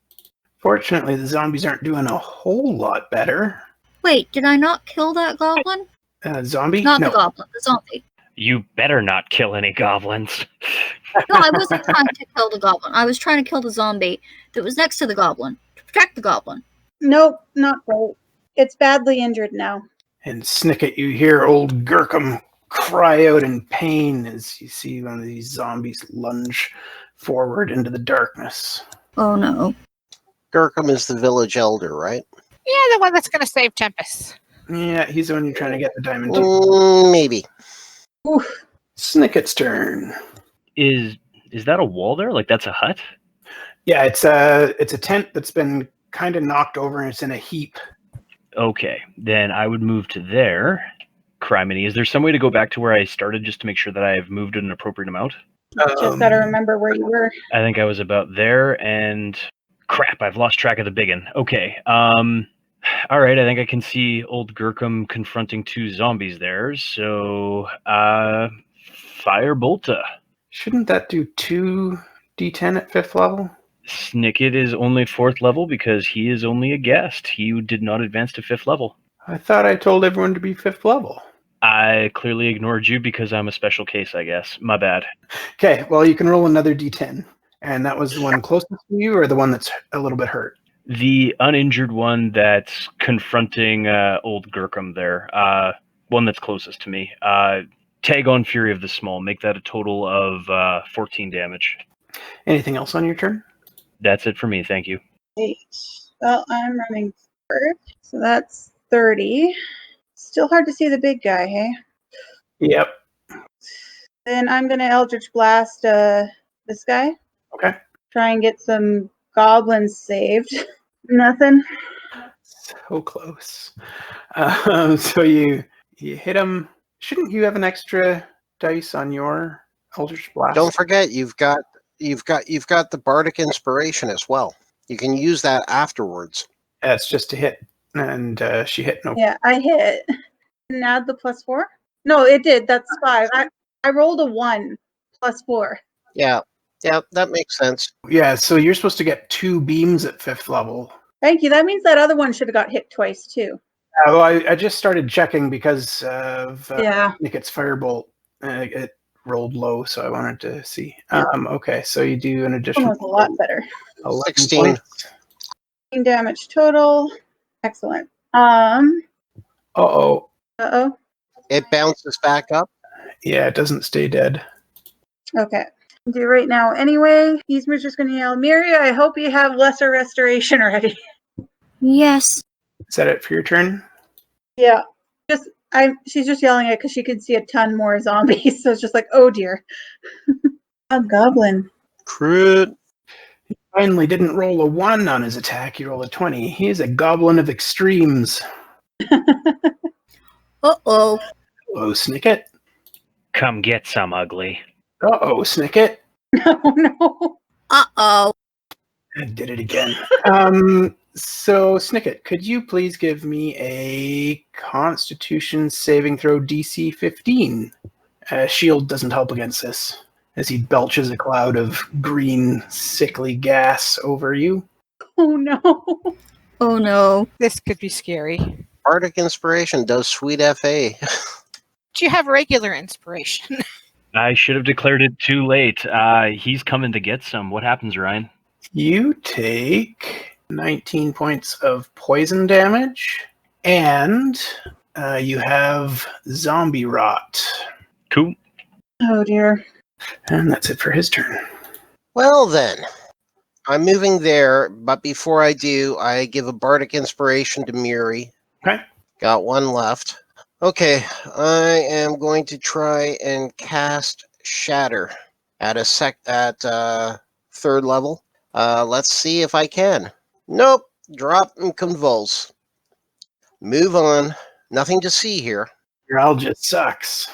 Fortunately, the zombies aren't doing a whole lot better. Wait, did I not kill that goblin? Zombie? Not No. the goblin, the zombie. You better not kill any goblins. No, I wasn't trying to kill the goblin. I was trying to kill the zombie that was next to the goblin. To protect the goblin. Nope, not great. It's badly injured now. And Snikket, you hear old Gurkham cry out in pain as you see one of these zombies lunge forward into the darkness. Oh no. Gurkham is the village elder, right? Yeah, the one that's going to save Tempus. Yeah, he's the one you're trying to get the diamond. Maybe. Oof. Snicket's turn. Is that a wall there? Like that's a hut? Yeah, it's a tent that's been kind of knocked over and it's in a heap. Okay, then I would move to there. Criminy, is there some way to go back to where I started just to make sure that I've moved an appropriate amount? Just gotta remember where you were. I think I was about there, and crap, I've lost track of the biggin. Okay, all right, I think I can see old Gurkham confronting 2 zombies there, so, Fire Bolta. Shouldn't that do 2 D10 at 5th level? Snikket is only 4th level because he is only a guest. He did not advance to 5th level. I thought I told everyone to be 5th level. I clearly ignored you because I'm a special case, I guess. My bad. Okay, well, you can roll another D10. And that was the one closest to you or the one that's a little bit hurt? The uninjured one that's confronting old Gurkham there. One that's closest to me. Tag on Fury of the Small. Make that a total of 14 damage. Anything else on your turn? That's it for me. Thank you. 8. Well, I'm running first, so that's 30. Still hard to see the big guy, hey? Yep. Then I'm gonna Eldritch Blast this guy. Okay. Try and get some goblins saved. Nothing. So close. So you hit him. Shouldn't you have an extra dice on your Eldritch Blast? Don't forget, you've got the Bardic Inspiration as well. You can use that afterwards. It's just a hit, and she hit no. Yeah, I hit. And add the +4? No, it did. That's 5. I rolled a 1 +4. Yeah, that makes sense. Yeah, so you're supposed to get 2 beams at 5th level. Thank you. That means that other one should have got hit twice too. Well, I just started checking because of Yeah. Snicket's Firebolt. It rolled low, so I wanted to see. Yeah. Okay, so you do an That additional one was a lot better. 11 16. points. 16 damage total. Excellent. Uh-oh. Uh-oh. It bounces back up. Yeah, it doesn't stay dead. Okay. Do right now anyway. Ysmyr's just gonna yell, Miri, I hope you have lesser restoration ready. Yes. Is that it for your turn? Yeah. She's just yelling it because she could see a ton more zombies. So it's just like, oh dear. A goblin. Crit. He finally didn't roll a 1 on his attack. He rolled a 20. He is a goblin of extremes. Uh-oh. Hello, Snicket. Come get some, ugly. Uh-oh, Snicket. Oh no. Uh-oh. I did it again. So, Snicket, could you please give me a Constitution saving throw DC 15? Shield doesn't help against this. as he belches a cloud of green, sickly gas over you. Oh no. Oh no. This could be scary. Bardic Inspiration does sweet FA. Do you have regular inspiration? I should have declared it too late. He's coming to get some. What happens, Ryan? You take 19 points of poison damage, and you have zombie rot. Cool. Oh dear. And that's it for his turn. Well then, I'm moving there, but before I do, I give a Bardic Inspiration to Miri. Okay. Got one left. Okay, I am going to try and cast Shatter at third level. Let's see if I can. Nope. Drop and convulse. Move on. Nothing to see here. Your algae sucks.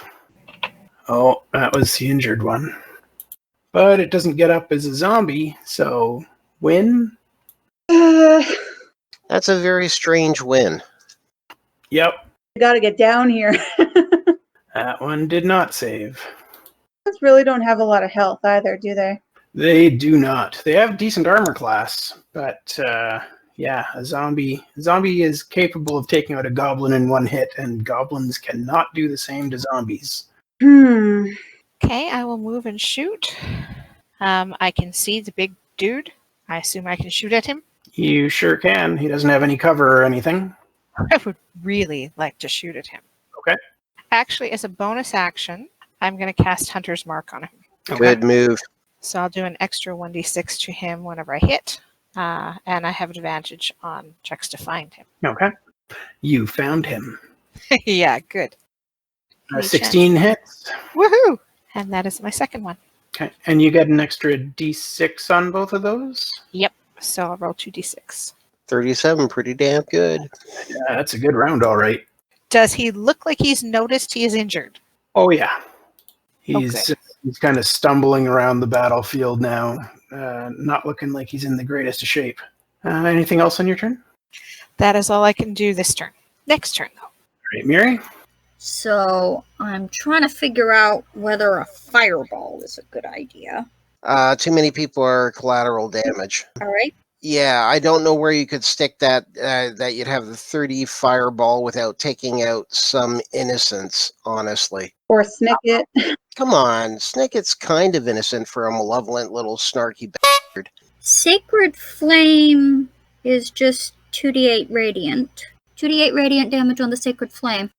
Oh, that was the injured one. But it doesn't get up as a zombie, so win? That's a very strange win. Yep. You gotta get down here. That one did not save. Those really don't have a lot of health either, do they? They do not. They have decent armor class, but yeah, a zombie is capable of taking out a goblin in one hit, and goblins cannot do the same to zombies. Okay, I will move and shoot. I can see the big dude. I assume I can shoot at him. You sure can. He doesn't have any cover or anything. I would really like to shoot at him. Okay. Actually, as a bonus action, I'm going to cast Hunter's Mark on him. Okay. Good move. So I'll do an extra 1d6 to him whenever I hit, and I have advantage on checks to find him. Okay. You found him. Yeah, good. 16 hits. Woohoo! And that is my second one. Okay. And you get an extra d6 on both of those? Yep. So I'll roll 2d6. 37, pretty damn good. Yeah, that's a good round, all right. Does he look like he's noticed he is injured? Oh, yeah. He's Okay. he's kind of stumbling around the battlefield now, not looking like he's in the greatest of shape. Anything else on your turn? That is all I can do this turn. Next turn, though. All right, Miri? So I'm trying to figure out whether a fireball is a good idea. Too many people are collateral damage. All right. Yeah, I don't know where you could stick that you'd have the 30 fireball without taking out some innocents, honestly. Or Snikket. Come on, Snicket's kind of innocent for a malevolent little snarky bastard. Sacred Flame is just 2d8 radiant. 2d8 radiant damage on the Sacred Flame.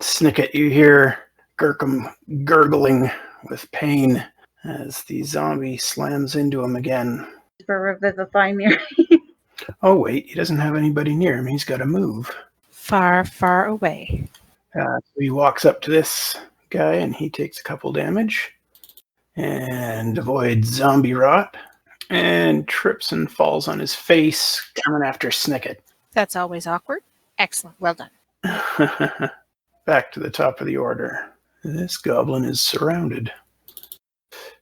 Snikket, you hear Gurkum gurgling with pain as the zombie slams into him again. For Revivify Miri. Oh, wait, he doesn't have anybody near him. He's got to move. Far, far away. So he walks up to this guy, and he takes a couple damage and avoids zombie rot and trips and falls on his face, coming after Snikket. That's always awkward. Excellent. Well done. Back to the top of the order. This goblin is surrounded.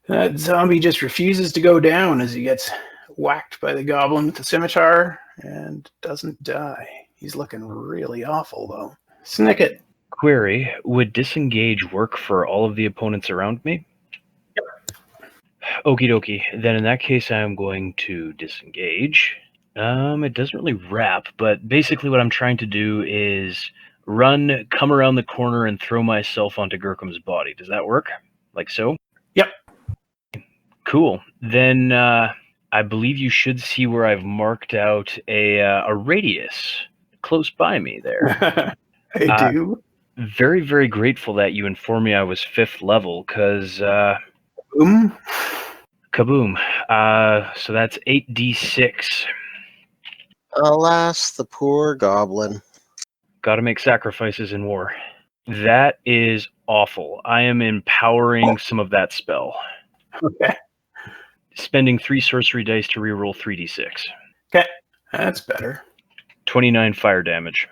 That zombie just refuses to go down as he gets whacked by the goblin with the scimitar and doesn't die. He's looking really awful, though. Snikket. Query, would disengage work for all of the opponents around me? Yep. Okie dokie. Then in that case, I'm going to disengage. It doesn't really wrap, but basically what I'm trying to do is run, come around the corner, and throw myself onto Gurkum's body. Does that work? Like so? Yep. Cool. Then I believe you should see where I've marked out a radius close by me there. I do. Very, very grateful that you informed me I was 5th level, because Boom. kaboom. So that's 8d6. Alas, the poor goblin. Gotta make sacrifices in war. That is awful. I am empowering some of that spell. Okay. Spending 3 sorcery dice to reroll 3d6. Okay. That's better. 29 fire damage.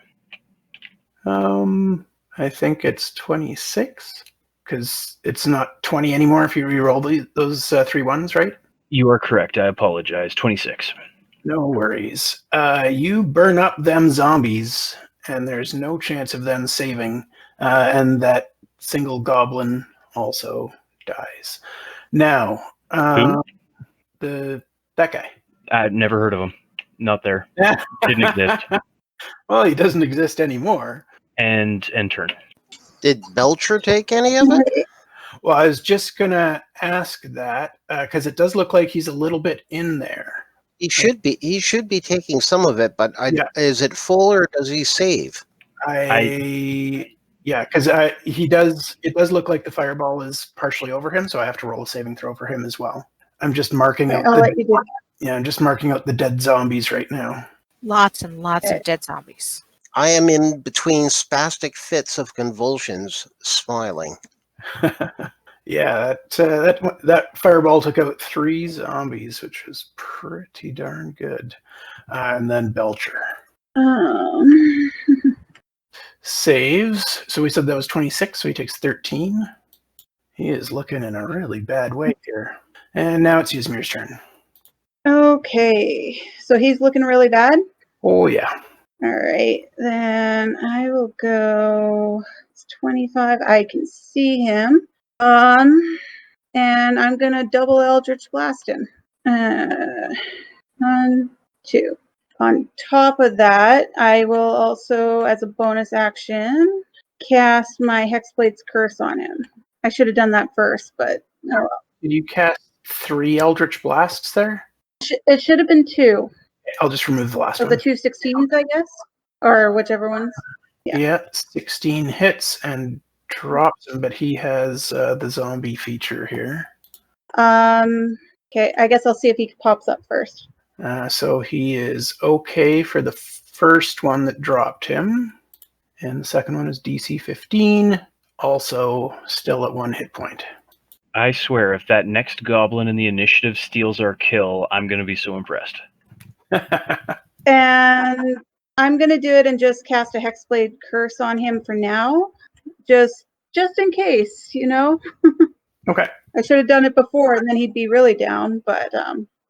I think it's 26, because it's not 20 anymore if you reroll those 3 ones, right? You are correct. I apologize. 26. No worries. You burn up them zombies, and there's no chance of them saving. And that single goblin also dies. Now, that guy. I've never heard of him. Not there. Didn't exist. Well, he doesn't exist anymore. And turn. Did Belcher take any of it? Well, I was just going to ask that because it does look like he's a little bit in there. He should be. He should be taking some of it, but is it full or does he save? Yeah, because he does. It does look like the fireball is partially over him, so I have to roll a saving throw for him as well. I'm just marking out. I'm just marking out the dead zombies right now. Lots and lots of dead zombies. I am in between spastic fits of convulsions, smiling. Yeah, that fireball took out 3 zombies, which was pretty darn good. And then Belcher saves. So we said that was 26, so he takes 13. He is looking in a really bad way here. And now it's Ysmyr's turn. Okay, so he's looking really bad? Oh, yeah. All right, then I will go. It's 25. I can see him. And I'm gonna double Eldritch Blast him. 1, 2. On top of that, I will also, as a bonus action, cast my Hexblade's Curse on him. I should have done that first, but no. Did you cast 3 Eldritch Blasts there? It should have been 2. I'll just remove the last one. So the 2 16s, I guess? Or whichever ones. Yeah, 16 hits and drops him, but he has the zombie feature here. Okay, I guess I'll see if he pops up first. So he is okay for the first one that dropped him. And the second one is DC 15, also still at 1 hit point. I swear, if that next goblin in the initiative steals our kill, I'm going to be so impressed. And I'm going to do it and just cast a Hexblade Curse on him for now. Just in case, Okay. I should have done it before and then he'd be really down, but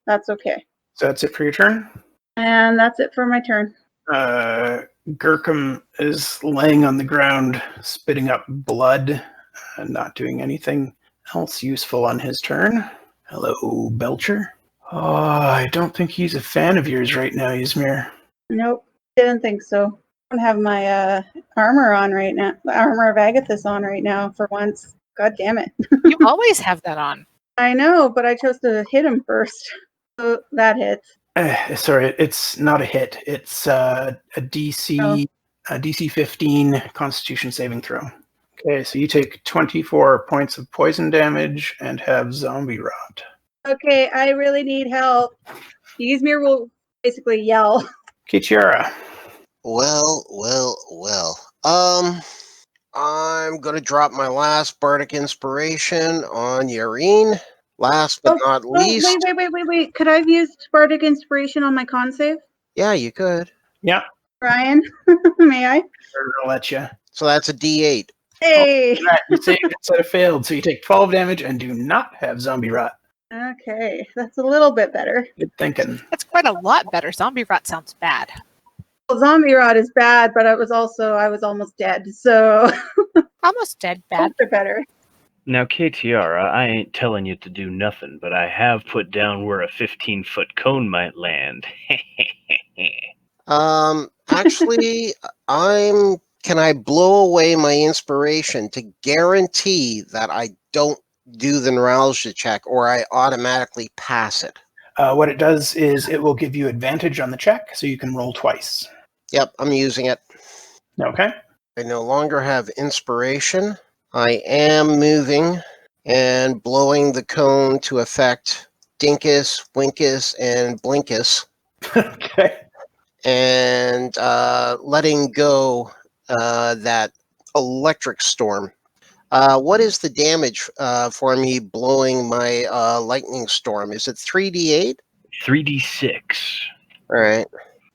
that's okay. So that's it for your turn? And that's it for my turn. Gurkham is laying on the ground, spitting up blood, not doing anything else useful on his turn. Hello, Belcher. Oh, I don't think he's a fan of yours right now, Ysmyr. Nope, didn't think so. I don't have my armor on right now. The armor of Agathis on right now for once. God damn it. You always have that on. I know, but I chose to hit him first. So that hits. Sorry, it's not a hit. It's a DC 15 Constitution saving throw. Okay, so you take 24 points of poison damage and have zombie rot. Okay, I really need help. Ysmyr will basically yell. Kitiara. Well. I'm gonna drop my last bardic inspiration on Yaereene. Last but not least. Wait. Could I have used bardic inspiration on my con save? Yeah, you could. Yeah. Ryan, may I? Sure, I'll let you. So that's a D8. Hey. You saved instead of failed, so you take 12 damage and do not have zombie rot. Okay, that's a little bit better. Good thinking. That's quite a lot better. Zombie rot sounds bad. Well, zombie rot is bad, but I was almost dead, so Almost dead bad. Both are better. Now, Katiara, I ain't telling you to do nothing, but I have put down where a 15-foot cone might land. Actually, can I blow away my inspiration to guarantee that I don't do the neuralgia check or I automatically pass it? What it does is it will give you advantage on the check, so you can roll twice. Yep, I'm using it. Okay. I no longer have inspiration. I am moving and blowing the cone to affect Dinkus, Winkus, and Blinkus. Okay. And letting go that electric storm. What is the damage for me blowing my lightning storm? Is it 3d8? 3d6. All right.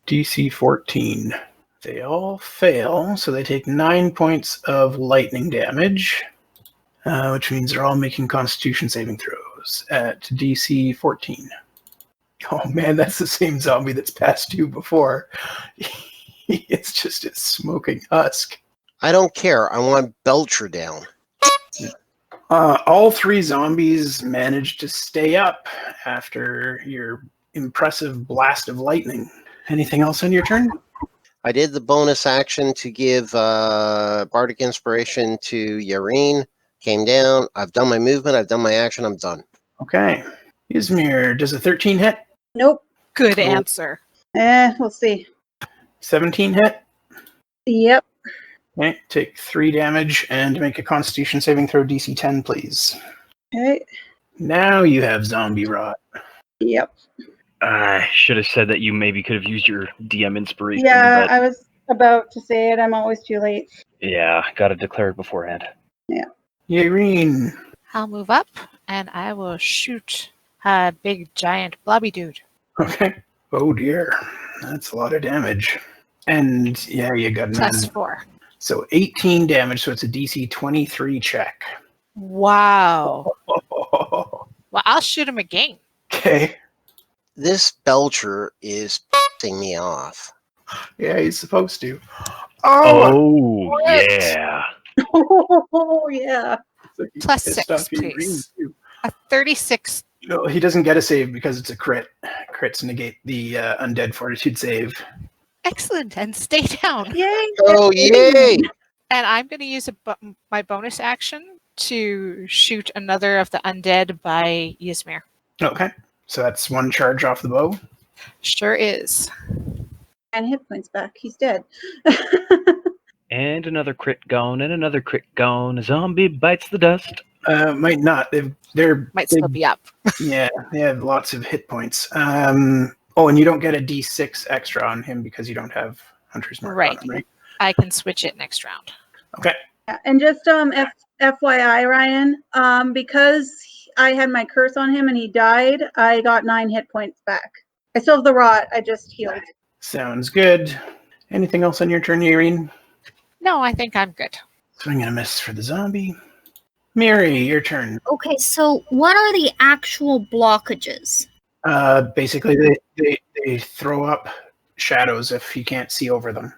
DC 14. They all fail, so they take 9 points of lightning damage, which means they're all making Constitution saving throws at DC 14. Oh man, that's the same zombie that's passed you before. It's just a smoking husk. I don't care. I want Belcher down. All 3 zombies managed to stay up after your impressive blast of lightning. Anything else on your turn? I did the bonus action to give Bardic Inspiration to Yaereene. Came down. I've done my movement. I've done my action. I'm done. Okay. Ysmyr, does a 13 hit? Nope. Good answer. We'll see. 17 hit? Yep. Okay, take 3 damage and make a Constitution saving throw DC 10, please. Okay. Now you have zombie rot. Yep. I should have said that you maybe could have used your DM inspiration. Yeah, but I was about to say it. I'm always too late. yeah, got to declare it beforehand. Yaereene. I'll move up and I will shoot a big giant blobby dude. Okay. Oh dear. That's a lot of damage. And yeah, you got Plus an 4. So 18 damage, so it's a DC 23 check. Wow. Well, I'll shoot him again. Okay. This Belcher is pissing me off. Yeah, he's supposed to. Oh, what? yeah. Oh, yeah. So he's Plus pissed 6, off Yaereene, please. too. A 36. No, he doesn't get a save because it's a crit. Crits negate the undead fortitude save. Excellent. And stay down. Yay. Oh, yay! And I'm going to use my bonus action to shoot another of the undead by Ysmyr. Okay. So that's 1 charge off the bow. Sure is. And hit points back. He's dead. And another crit gone, and another crit gone. A zombie bites the dust. Might not. They're Might still be up. Yeah, they have lots of hit points. Oh, and you don't get a D6 extra on him because you don't have Hunter's Mark on him, right? I can switch it next round. Okay. Yeah, and just FYI, Ryan, because I had my curse on him and he died, I got 9 hit points back. I still have the rot. I just healed. Sounds good. Anything else on your turn, Yaereene? No, I think I'm good. Swing and a miss for the zombie. Miri, your turn. Okay, so what are the actual blockages? Basically, they throw up shadows if you can't see over them.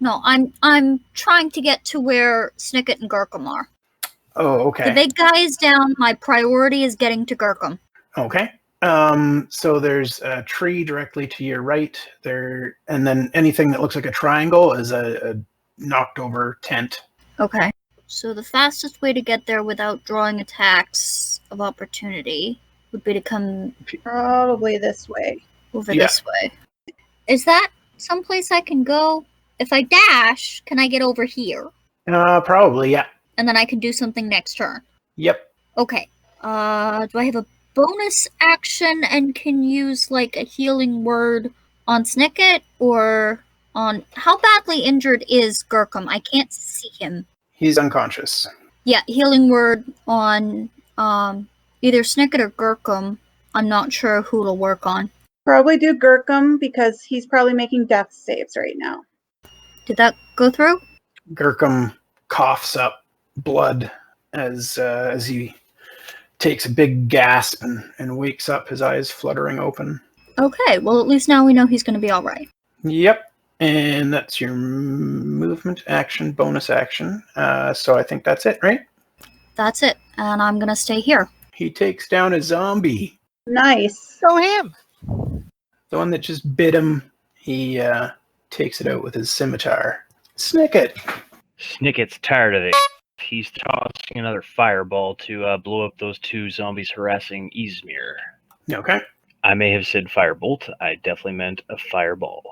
No, I'm trying to get to where Snikket and Gurkum are. Oh, okay. The big guy is down. My priority is getting to Gurkum. Okay. So there's a tree directly to your right there, and then anything that looks like a triangle is a knocked over tent. Okay. So the fastest way to get there without drawing attacks of opportunity would be to come Probably this way. over Yeah. this way. Is that someplace I can go? If I dash, can I get over here? Probably, yeah. And then I can do something next turn. Yep. Okay. Do I have a bonus action and can use like a healing word on Snikket or on how badly injured is Gurkum? I can't see him. He's unconscious. Yeah, healing word on either Snikket or Gurkum. I'm not sure who it'll work on. Probably do Gurkum because he's probably making death saves right now. Did that go through? Gurkum coughs up blood as he takes a big gasp and wakes up, his eyes fluttering open. Okay, well at least now we know he's going to be all right. Yep. And that's your movement action, bonus action. So I think that's it, right? That's it, and I'm going to stay here. He takes down a zombie. Nice. Go him. The one that just bit him, he takes it out with his scimitar. Snikket. Snicket's tired of it. He's tossing another fireball to blow up those 2 zombies harassing Ysmyr. Okay. I may have said firebolt. I definitely meant a fireball.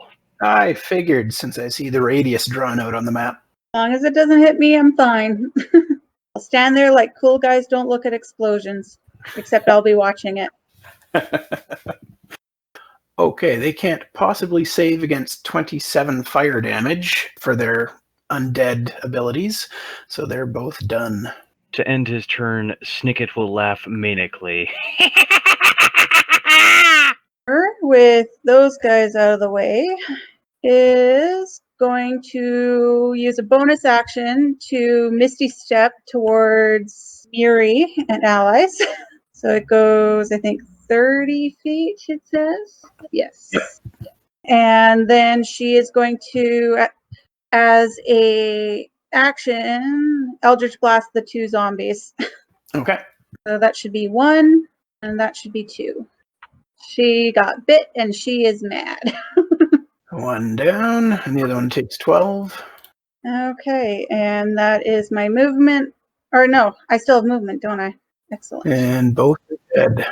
I figured since I see the radius drawn out on the map. As long as it doesn't hit me, I'm fine. I'll stand there like cool guys don't look at explosions. Except I'll be watching it. Okay, they can't possibly save against 27 fire damage for their undead abilities, so they're both done. To end his turn, Snikket will laugh manically. With those guys out of the way, is going to use a bonus action to Misty Step towards Miri and allies. So it goes, I think, 30 feet, it says. Yes. Yep. And then she is going to, as a action, Eldritch Blast the 2 zombies. Okay. So that should be 1, and that should be 2. She got bit, and she is mad. 1 down, and the other one takes 12. Okay, and that is my movement. Or no, I still have movement, don't I? Excellent. And both are dead.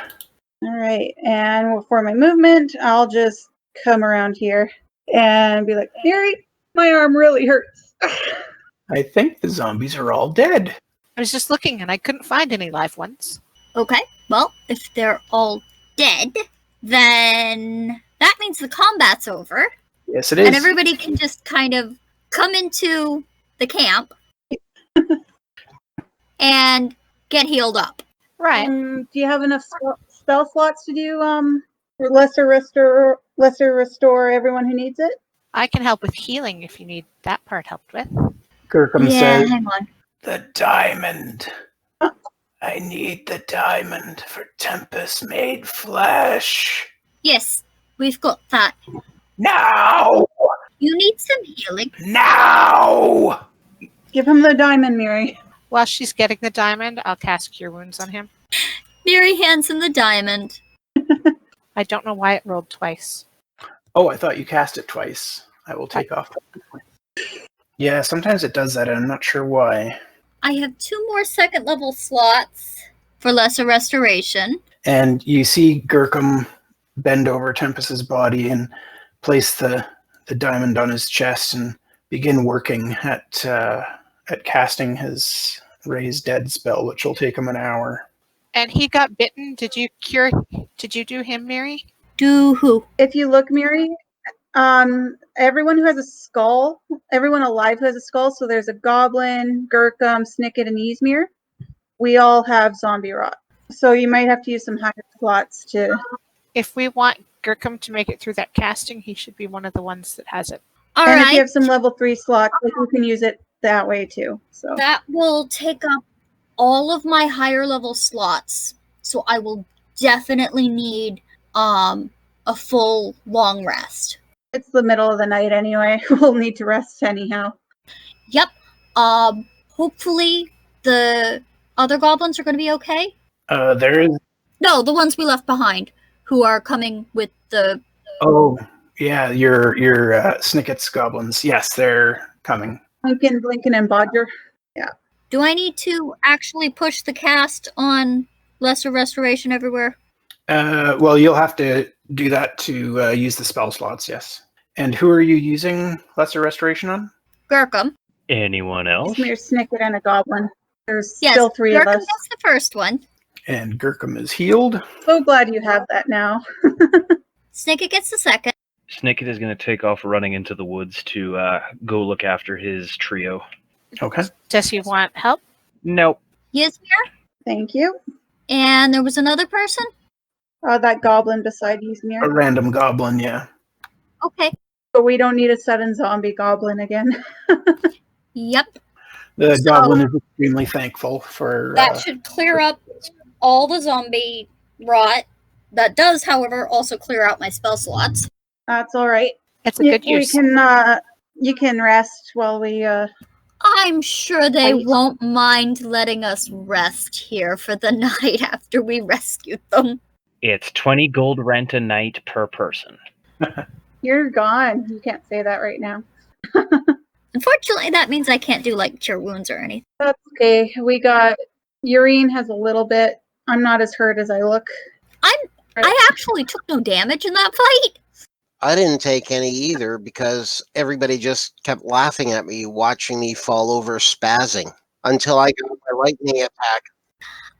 All right, and for my movement, I'll just come around here and be like, Miri, my arm really hurts. I think the zombies are all dead. I was just looking and I couldn't find any live ones. Okay, well, if they're all dead, then that means the combat's over. Yes, it is. And everybody can just kind of come into the camp and get healed up. Right. Do you have enough spell slots to do for lesser restore everyone who needs it? I can help with healing if you need that part helped with. Kirkham says, hang on. the diamond. I need the diamond for Tempus made flesh. Yes, we've got that. Now! You need some healing. Now! Give him the diamond, Miri. While she's getting the diamond, I'll cast Cure Wounds on him. Miri hands him the diamond. I don't know why it rolled twice. Oh, I thought you cast it twice. I will take off. Yeah, sometimes it does that, and I'm not sure why. I have 2 more 2nd level slots for lesser restoration. And you see Kirkham bend over Tempus's body and place the diamond on his chest and begin working at casting his Raise Dead spell, which will take him an hour. And he got bitten. Did you do him, Miri? Do who? If you look, Miri, everyone who has a skull, everyone alive who has a skull, so there's a goblin, Kirkham, Snikket, and Ysmyr, we all have zombie rot. So you might have to use some higher slots to... If we want Kirkham to make it through that casting, he should be one of the ones that has it. All and right. if you have some level 3 slots, like, you can use it that way too. So That will take up all of my higher level slots. So I will definitely need a full long rest. it's the middle of the night anyway. We'll need to rest anyhow. Yep. Hopefully the other goblins are going to be okay. There is... No, the ones we left behind who are coming with the... Oh, yeah, your Snicket's goblins. Yes, they're coming. Lincoln, Blinken, and Bodger. Yeah. Do I need to actually push the cast on lesser restoration everywhere? Well, you'll have to do that to use the spell slots, yes. And who are you using Lesser Restoration on? Kirkham. Anyone else? Ysmyr, Snicket, and a goblin. There's Yes, still 3 Kirkham of us. gets the first one. And Kirkham is healed. So glad you have that now. Snikket gets the second. Snikket is going to take off running into the woods to go look after his trio. Okay. Does he want help? Nope. Ysmyr. Thank you. And there was another person? That goblin beside A Ysmyr. random goblin, yeah. Okay. But we don't need a sudden zombie goblin again. Yep. The So- goblin is extremely thankful for... That should clear up all the zombie rot. That does, however, also clear out my spell slots. That's all right. It's a good use. You can rest while we... I'm sure they Wait. won't mind letting us rest here for the night after we rescued them. It's 20 gold rent a night per person. You're gone. You can't say that right now. Unfortunately, that means I can't do, like, cure wounds or anything. That's okay. We got... Yaereene has a little bit. I'm not as hurt as I look. I actually took no damage in that fight. I didn't take any either because everybody just kept laughing at me, watching me fall over spazzing until I got my lightning attack.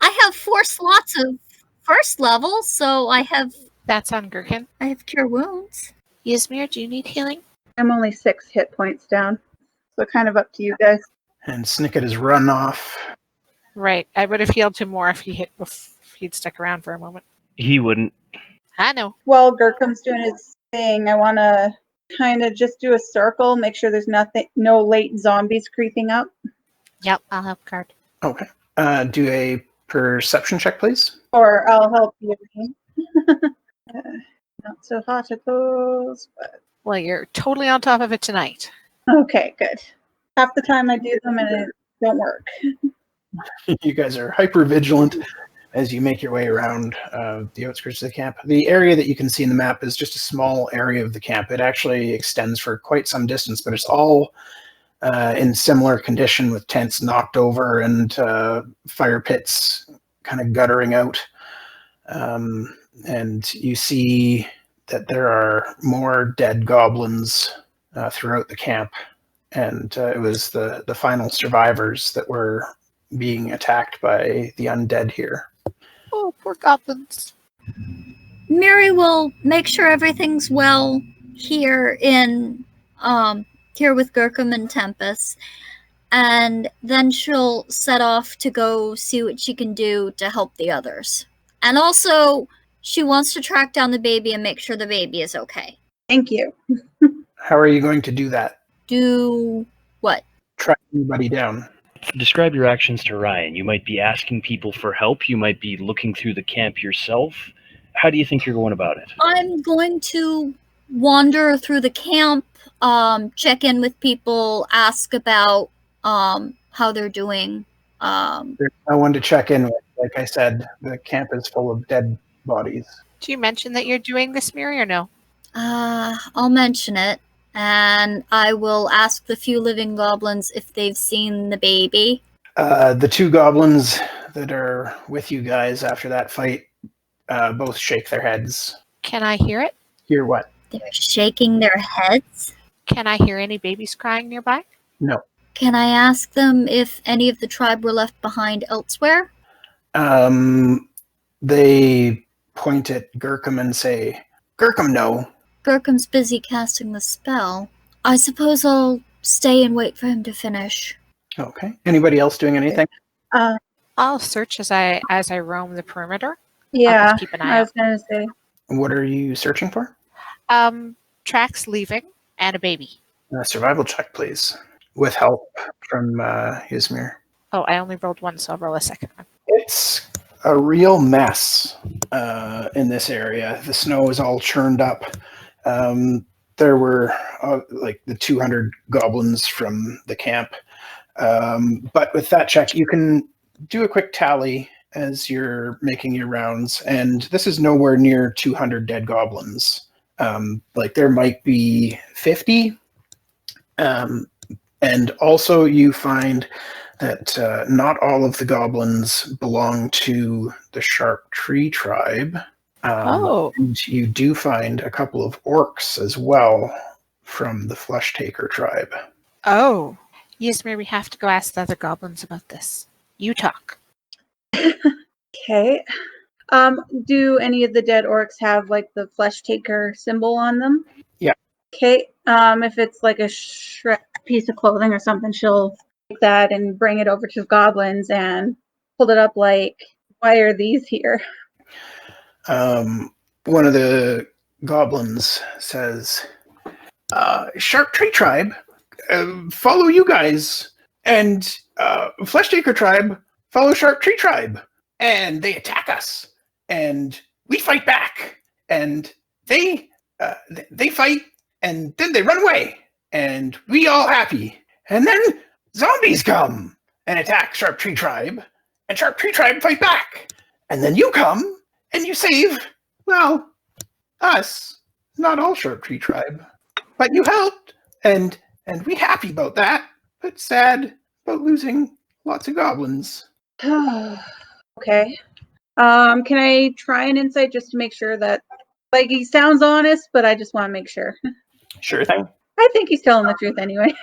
I have 4 slots of first level, so I have That's on Gherkin. cure wounds. Ysmyr, do you need healing? I'm only 6 hit points down. So kind of up to you guys. And Snicket has run off. Right. I would have healed him more if he'd stuck around for a moment. He wouldn't. I know. While Gurkham's doing his thing, I want to kind of just do a circle, make sure there's no late zombies creeping up. Yep, I'll help guard. Okay. Do a perception check, please. Or I'll help you. Not so hot it goes, but... Well, you're totally on top of it tonight. Okay, good. Half the time I do them and it don't work. You guys are hyper vigilant as you make your way around the outskirts of the camp. The area that you can see in the map is just a small area of the camp. It actually extends for quite some distance, but it's all in similar condition, with tents knocked over and fire pits kind of guttering out. And you see that there are more dead goblins throughout the camp. And it was the final survivors that were being attacked by the undead here. Oh, poor goblins. Miri will make sure everything's well here in here with Gurkham and Tempus, and then she'll set off to go see what she can do to help the others. And also, she wants to track down the baby and make sure the baby is okay. Thank you. How are you going to do that? Do what? Track anybody down. Describe your actions to Ryan. You might be asking people for help. You might be looking through the camp yourself. How do you think you're going about it? I'm going to wander through the camp, check in with people, ask about how they're doing. There's no one to check in with. Like I said, the camp is full of dead bodies. Do you mention that you're doing this, Miri, or no? I'll mention it, and I will ask the few living goblins if they've seen the baby. The two goblins that are with you guys after that fight both shake their heads. Can I hear it? Hear what? They're shaking their heads. Can I hear any babies crying nearby? No. Can I ask them if any of the tribe were left behind elsewhere? They point at Gurkham and say, Gurkham, no. Gurkham's busy casting the spell. I suppose I'll stay and wait for him to finish. Okay. Anybody else doing anything? I'll search as I roam the perimeter. I'll Yeah, just keep an eye I out. was going to say. What are you searching for? Tracks leaving and a baby. Survival check, please. With help from Ysmyr. Oh, I only rolled one, so I'll roll a second one. It's a real mess in this area. The snow is all churned up. There were like the 200 goblins from the camp. But with that check, you can do a quick tally as you're making your rounds. And this is nowhere near 200 dead goblins. Like there might be 50. And also you find that not all of the goblins belong to the Sharp Tree tribe. And you do find a couple of orcs as well from the Flesh Taker tribe. Oh. Ysmyr, we have to go ask the other goblins about this. You talk. Okay. Do any of the dead orcs have like the Flesh Taker symbol on them? Yeah. Okay. If it's like a piece of clothing or something, she'll take that and bring it over to the goblins and hold it up like, why are these here? One of the goblins says, Sharp Tree tribe, follow you guys, and Flesh Taker tribe, follow Sharp Tree tribe, and they attack us, and we fight back, and they fight, and then they run away, and we all happy, and then zombies come and attack Sharp Tree tribe, and Sharp Tree tribe fight back, and then you come and you save, well, us, not all Sharp Tree tribe, but you helped, and we happy about that, but sad about losing lots of goblins. Okay. Can I try an insight just to make sure that, like, he sounds honest, but I just want to make sure. Sure thing. I think he's telling the truth anyway.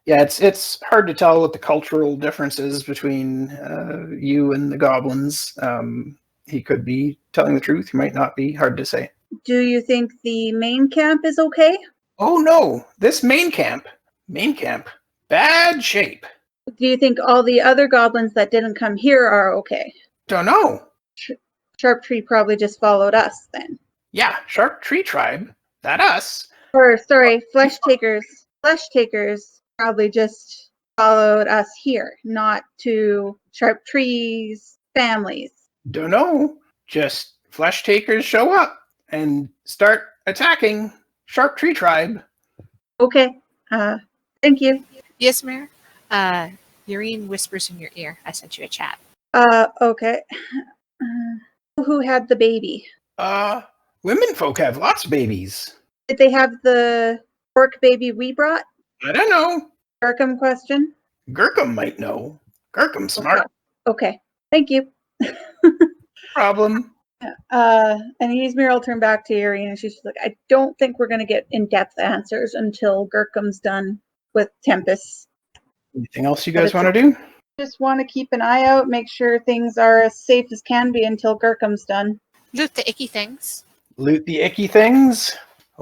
Yeah, it's hard to tell what the cultural differences between you and the goblins. He could be telling the truth. He might not be. Hard to say. Do you think the main camp is okay? Oh no, this main camp, bad shape. Do you think all the other goblins that didn't come here are okay? Don't know. Sharp Tree probably just followed us then. Yeah, Sharp Tree tribe. That us. Or, sorry, Flesh Takers. Flesh Takers probably just followed us here, not to Sharp Tree's families. Don't know. Just Flesh Takers show up and start attacking Sharp Tree tribe. Okay. Thank you. Ysmyr, Yaereene whispers in your ear. I sent you a chat. Okay. Who had the baby? Women folk have lots of babies. Did they have the orc baby we brought? I don't know. Gurkham question? Gurkham might know. Gurkham's smart. Okay. Thank you. Problem. And Ysmyr will turn back to Yaereene and she's like, I don't think we're going to get in-depth answers until Gurkham's done with Tempus. Anything else you guys want to do? Just want to keep an eye out, make sure things are as safe as can be until Gurkham's done. Loot the icky things. Loot the icky things?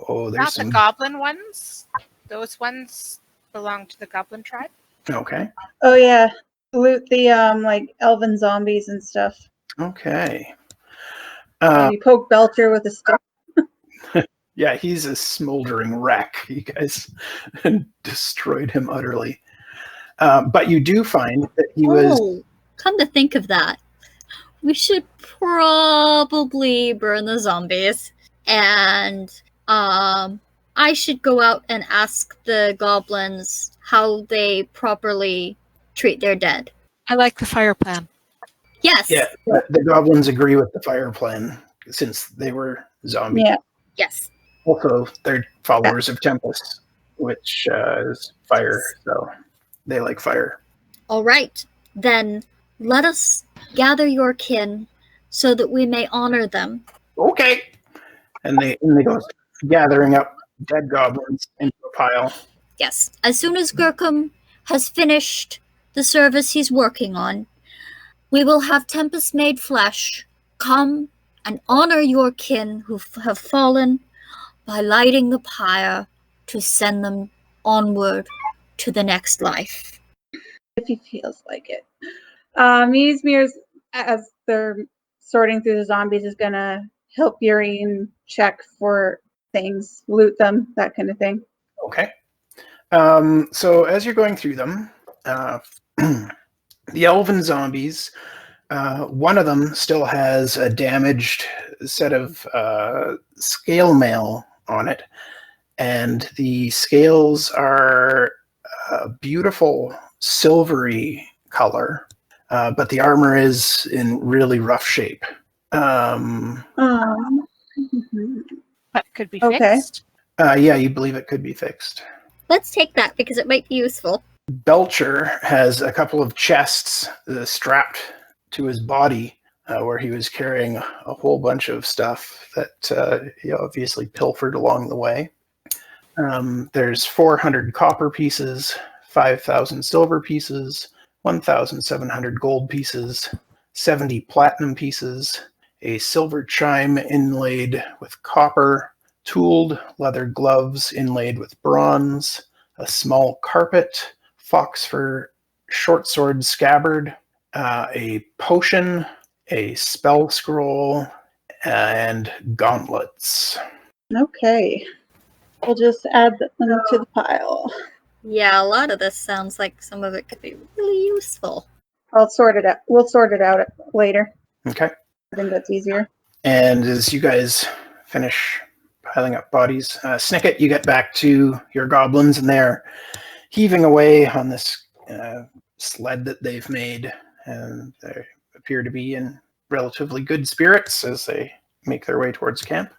Oh, there's Not some... the goblin ones. Those ones belong to the goblin tribe. Okay. Oh yeah. Loot the like elven zombies and stuff. Okay. Maybe poke Belcher with a stick. Yeah, he's a smoldering wreck. You guys destroyed him utterly. But you do find that he was... Oh, come to think of that, we should probably burn the zombies. And I should go out and ask the goblins how they properly treat their dead. I like the fire plan. Yes. Yeah, the goblins agree with the fire plan since they were zombies. Yeah. Yes. Also, they're followers of Tempus, which is fire, so they like fire. All right. Then let us gather your kin so that we may honor them. Okay. And they go gathering up dead goblins into a pile. Yes. As soon as Gurkham has finished the service he's working on, we will have Tempus made flesh come and honor your kin who have fallen by lighting the pyre to send them onward to the next life. If he feels like it. Ysmyr's, as they're sorting through the zombies, is gonna help Yaereene check for things, loot them, that kind of thing. Okay. So as you're going through them, the elven zombies, one of them still has a damaged set of scale mail on it, and the scales are a beautiful silvery color, but the armor is in really rough shape. But it could be Okay. fixed. Yeah, you believe it could be fixed. Let's take that because it might be useful. Belcher has a couple of chests strapped to his body where he was carrying a whole bunch of stuff that he obviously pilfered along the way. There's 400 copper pieces, 5,000 silver pieces, 1,700 gold pieces, 70 platinum pieces, a silver chime inlaid with copper, tooled leather gloves inlaid with bronze, a small carpet, fox fur short sword scabbard, a potion, a spell scroll, and gauntlets. Okay. We'll just add them to the pile. Yeah, a lot of this sounds like some of it could be really useful. I'll sort it out. We'll sort it out later. Okay. I think that's easier. And as you guys finish piling up bodies, Snikket, you get back to your goblins, and they're heaving away on this sled that they've made, and they appear to be in relatively good spirits as they make their way towards camp.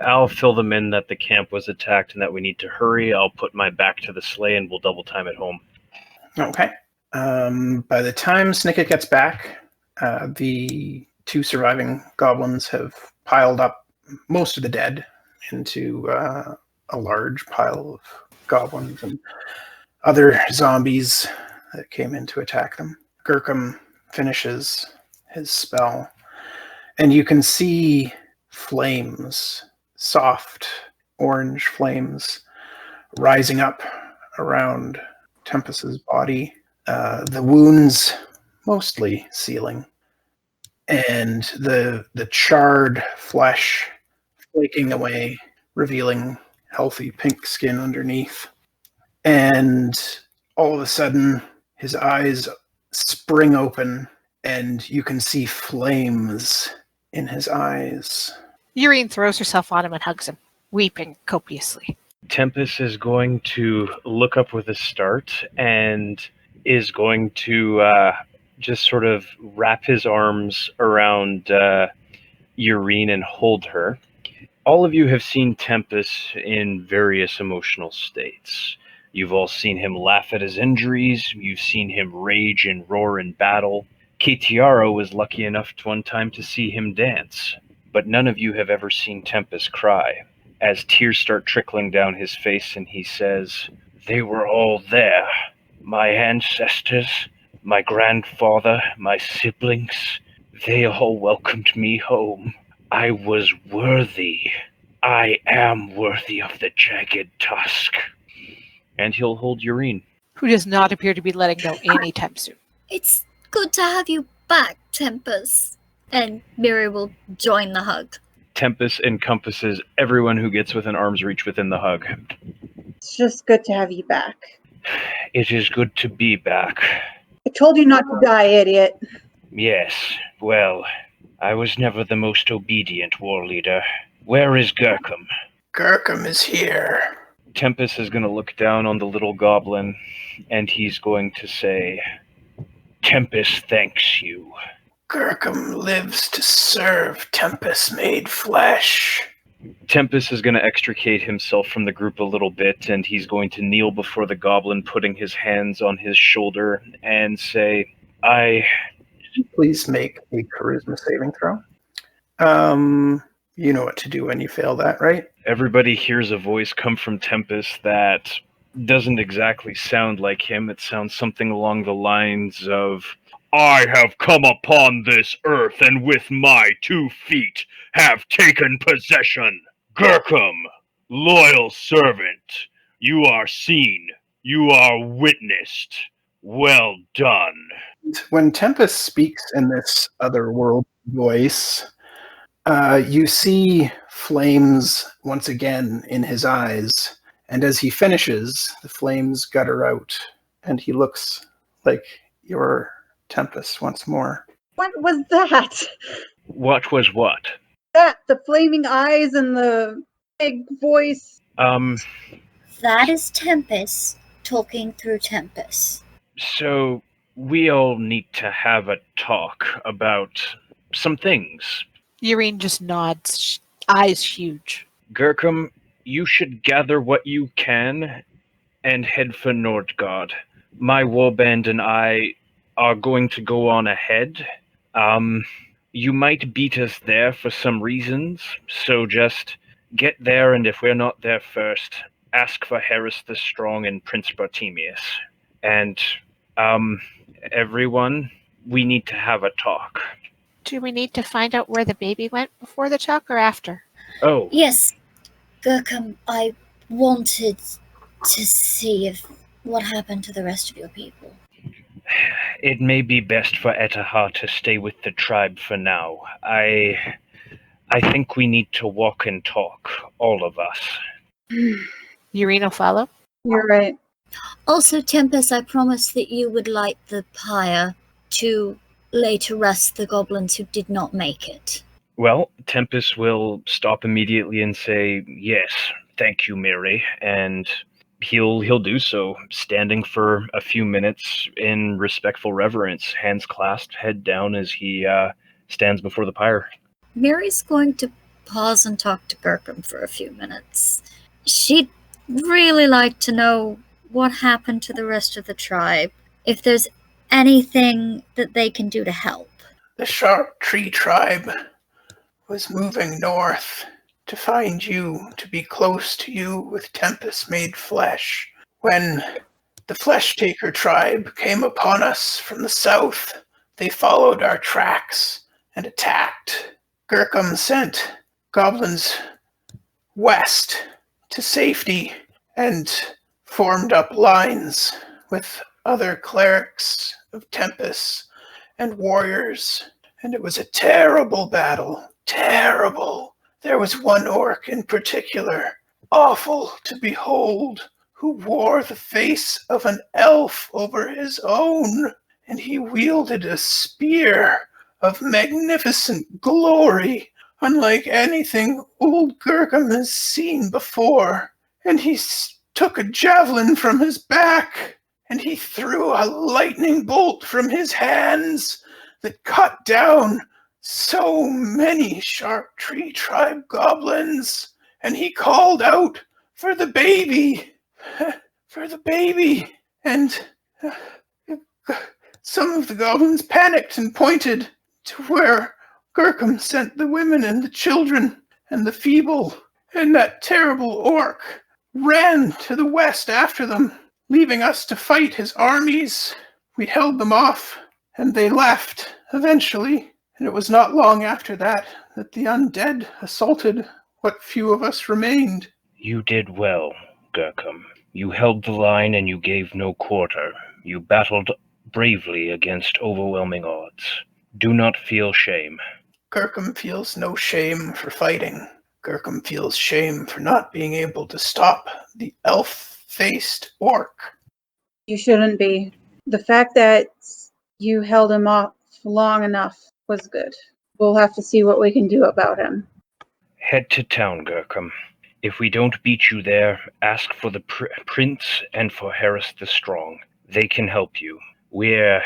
I'll fill them in that the camp was attacked and that we need to hurry. I'll put my back to the sleigh and we'll double time at home. Okay. By the time Snikket gets back, the two surviving goblins have piled up most of the dead into a large pile of goblins and other zombies that came in to attack them. Gurkham finishes his spell, and you can see flames, soft orange flames, rising up around Tempus's body. The wounds mostly sealing, and the charred flesh flaking away, revealing healthy pink skin underneath. And all of a sudden, his eyes spring open, and you can see flames in his eyes. Yaereene throws herself on him and hugs him, weeping copiously. Tempus is going to look up with a start and is going to just sort of wrap his arms around Yaereene and hold her. All of you have seen Tempus in various emotional states. You've all seen him laugh at his injuries. You've seen him rage and roar in battle. Kitiaro was lucky enough one time to see him dance. But none of you have ever seen Tempus cry. As tears start trickling down his face and he says, "They were all there. My ancestors, my grandfather, my siblings, they all welcomed me home. I was worthy. I am worthy of the jagged tusk." And he'll hold Yaereene, who does not appear to be letting go anytime soon. It's good to have you back, Tempus. And Miri will join the hug. Tempus encompasses everyone who gets within arm's reach within the hug. It's just good to have you back. It is good to be back. I told you not to die, idiot. Yes, well, I was never the most obedient war leader. Where is Gurkum? Gurkum is here. Tempus is going to look down on the little goblin, and he's going to say, "Tempus thanks you." Gurkum lives to serve Tempus made flesh. Tempus is going to extricate himself from the group a little bit, and he's going to kneel before the goblin, putting his hands on his shoulder, and say, Please make a charisma saving throw. You know what to do when you fail that, right? Everybody hears a voice come from Tempus that doesn't exactly sound like him. It sounds something along the lines of, "I have come upon this earth, and with my 2 feet have taken possession. Gurkum, loyal servant, you are seen, you are witnessed. Well done." When Tempus speaks in this otherworld voice, you see flames once again in his eyes, and as he finishes, the flames gutter out, and he looks like your Tempus once more. What was that? What was what? The flaming eyes and the big voice. That is Tempus talking through Tempus. So we all need to have a talk about some things. Yaereene just nods, eyes huge. Gurkum, you should gather what you can and head for Nordgard. My warband and I are going to go on ahead. You might beat us there for some reasons, so just get there, and if we're not there first, ask for Harris the Strong and Prince Bartemius. And, everyone, we need to have a talk. Do we need to find out where the baby went before the talk or after? Oh. Yes, Gurkum, I wanted to see what happened to the rest of your people. It may be best for Etahar to stay with the tribe for now. I think we need to walk and talk, all of us. Yaereene will follow? You're right. Also, Tempus, I promised that you would light the pyre to lay to rest the goblins who did not make it. Well, Tempus will stop immediately and say, "Yes, thank you, Miri," and he'll do so, standing for a few minutes in respectful reverence, hands clasped, head down as he stands before the pyre. Miri's going to pause and talk to Gurkum for a few minutes. She'd really like to know what happened to the rest of the tribe, if there's anything that they can do to help. The Sharp Tree tribe was moving north to find you, to be close to you with Tempus made flesh. When the Flesh Taker tribe came upon us from the south, they followed our tracks and attacked. Gurkum sent goblins west to safety and formed up lines with other clerics of Tempus and warriors, and it was a terrible battle. Terrible. There was one orc in particular, awful to behold, who wore the face of an elf over his own, and he wielded a spear of magnificent glory, unlike anything old Gurkum has seen before. And he took a javelin from his back and he threw a lightning bolt from his hands that cut down so many sharp tree tribe goblins, and he called out for the baby, and some of the goblins panicked and pointed to where Gurkum sent the women and the children and the feeble, and that terrible orc ran to the west after them, leaving us to fight his armies. We held them off, and they left eventually, and it was not long after that that the undead assaulted what few of us remained. You did well, Gurkum. You held the line and you gave no quarter. You battled bravely against overwhelming odds. Do not feel shame. Gurkum feels no shame for fighting. Gurkum feels shame for not being able to stop the elf-faced orc. You shouldn't be. The fact that you held him off long enough was good. We'll have to see what we can do about him. Head to town, Gurkum. If we don't beat you there, ask for the Prince and for Harris the Strong. They can help you. We're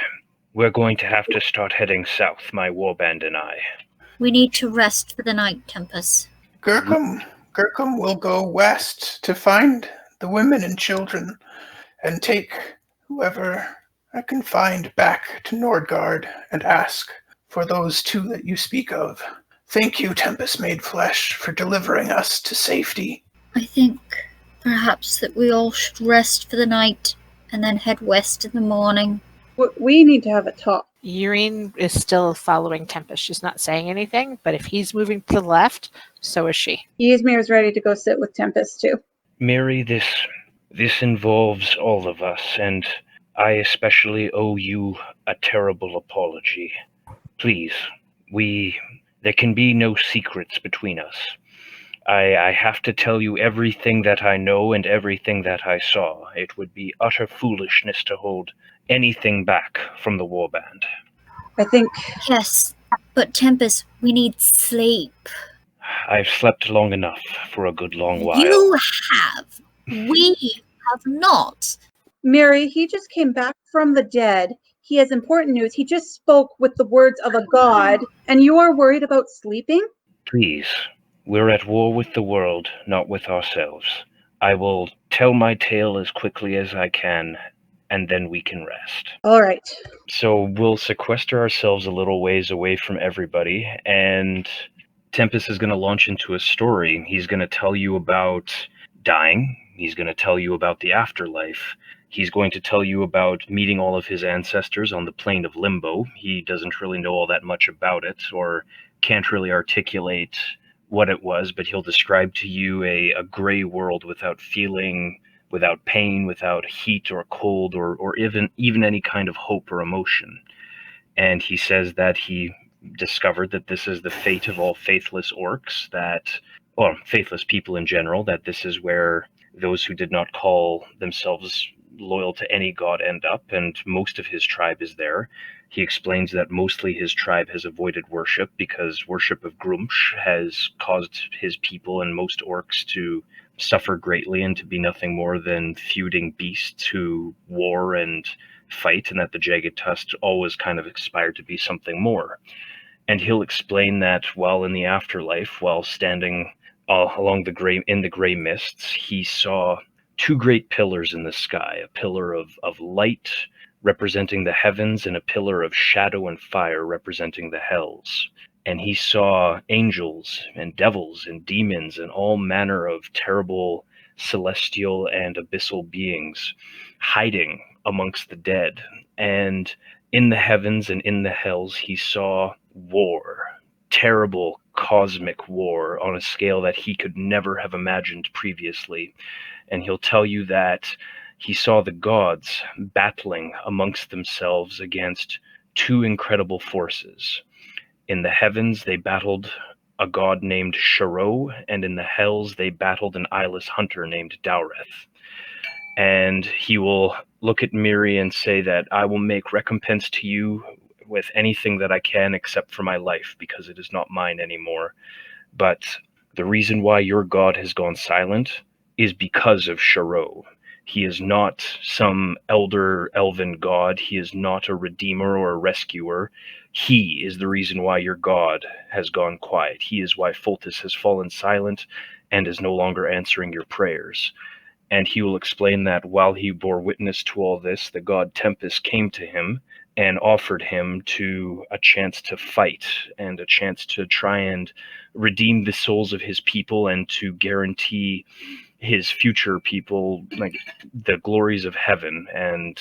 going to have to start heading south, my warband and I. We need to rest for the night, Tempus. Gurkum will go west to find the women and children and take whoever I can find back to Nordgard and ask for those two that you speak of. Thank you, Tempus Made Flesh, for delivering us to safety. I think perhaps that we all should rest for the night and then head west in the morning. We need to have a talk. Yaereene is still following Tempus. She's not saying anything, but if he's moving to the left, so is she. Ysmyr is ready to go sit with Tempus, too. Miri, this involves all of us, and I especially owe you a terrible apology. Please, there can be no secrets between us. I have to tell you everything that I know and everything that I saw. It would be utter foolishness to hold anything back from the warband. I think... Yes, but Tempus, we need sleep. I've slept long enough for a good long while. You have. We have not. Miri, he just came back from the dead. He has important news. He just spoke with the words of a god, and you are worried about sleeping? Please, we're at war with the world, not with ourselves. I will tell my tale as quickly as I can, and then we can rest. All right. So we'll sequester ourselves a little ways away from everybody, and Tempus is going to launch into a story. He's going to tell you about dying. He's going to tell you about the afterlife. He's going to tell you about meeting all of his ancestors on the plane of limbo. He doesn't really know all that much about it, or can't really articulate what it was, but he'll describe to you a gray world without feeling, without pain, without heat or cold, or even any kind of hope or emotion. And he says that he discovered that this is the fate of all faithless orcs, or faithless people in general, that this is where those who did not call themselves loyal to any god end up, and most of his tribe is there. He explains that mostly his tribe has avoided worship because worship of Grumsh has caused his people and most orcs to suffer greatly and to be nothing more than feuding beasts who war and fight, and that the Jagged Tusk always kind of aspired to be something more. And he'll explain that while in the afterlife, while standing along in the gray mists, he saw two great pillars in the sky, a pillar of light representing the heavens and a pillar of shadow and fire representing the hells. And he saw angels and devils and demons and all manner of terrible celestial and abyssal beings hiding amongst the dead. And in the heavens and in the hells, he saw war, terrible cosmic war on a scale that he could never have imagined previously. And he'll tell you that he saw the gods battling amongst themselves against two incredible forces. In the heavens, they battled a god named Sharo, and in the hells, they battled an eyeless hunter named Dowreth. And he will look at Miri and say that I will make recompense to you with anything that I can except for my life, because it is not mine anymore. But the reason why your god has gone silent is because of Sharo. He is not some elder elven god. He is not a redeemer or a rescuer. He is the reason why your god has gone quiet. He is why Foltest has fallen silent and is no longer answering your prayers. And he will explain that while he bore witness to all this, the god Tempus came to him and offered him to a chance to fight and a chance to try and redeem the souls of his people and to guarantee his future people like the glories of heaven, and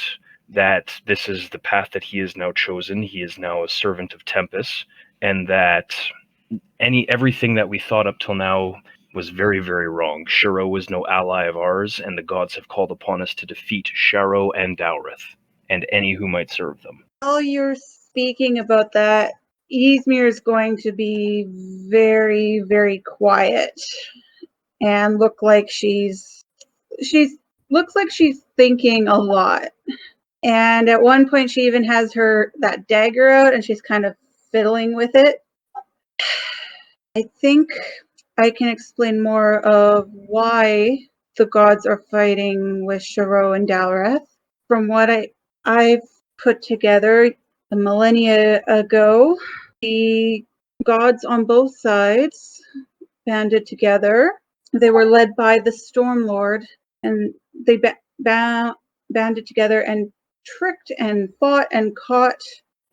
that this is the path that he has now chosen. He is now a servant of Tempus, and that everything that we thought up till now was very, very wrong. Shiro was no ally of ours, and the gods have called upon us to defeat Sharo and Dowreth, and any who might serve them. While you're speaking about that, Ysmyr is going to be very, very quiet and looks like she's thinking a lot. And at one point she even has that dagger out and she's kind of fiddling with it. I think I can explain more of why the gods are fighting with Sharo and Dowreth. From what I've put together a millennia ago, the gods on both sides banded together. They were led by the Storm Lord, and they banded together and tricked and fought and caught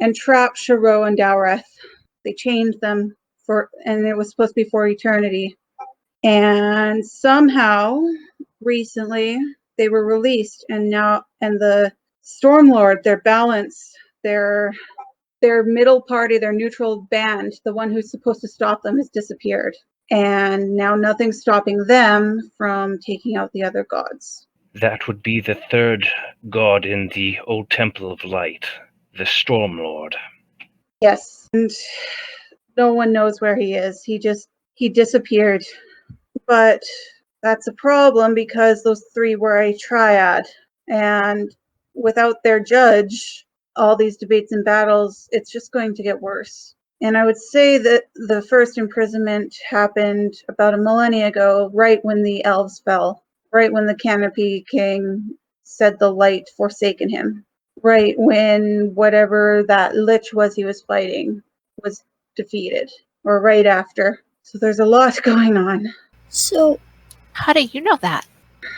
and trapped Sharo and Dowreth. They chained them and it was supposed to be for eternity. And somehow, recently, they were released, and the Storm Lord, their balance, their middle party, their neutral band, the one who's supposed to stop them, has disappeared. And now nothing's stopping them from taking out the other gods. That would be the third god in the old Temple of Light, the Storm Lord. Yes, and no one knows where he is. He disappeared. But that's a problem because those three were a triad. And without their judge, all these debates and battles, it's just going to get worse. And I would say that the first imprisonment happened about a millennia ago, right when the elves fell, right when the Canopy King said the light forsaken him, right when whatever that lich was he was fighting was defeated, or right after. So there's a lot going on. So, how do you know that?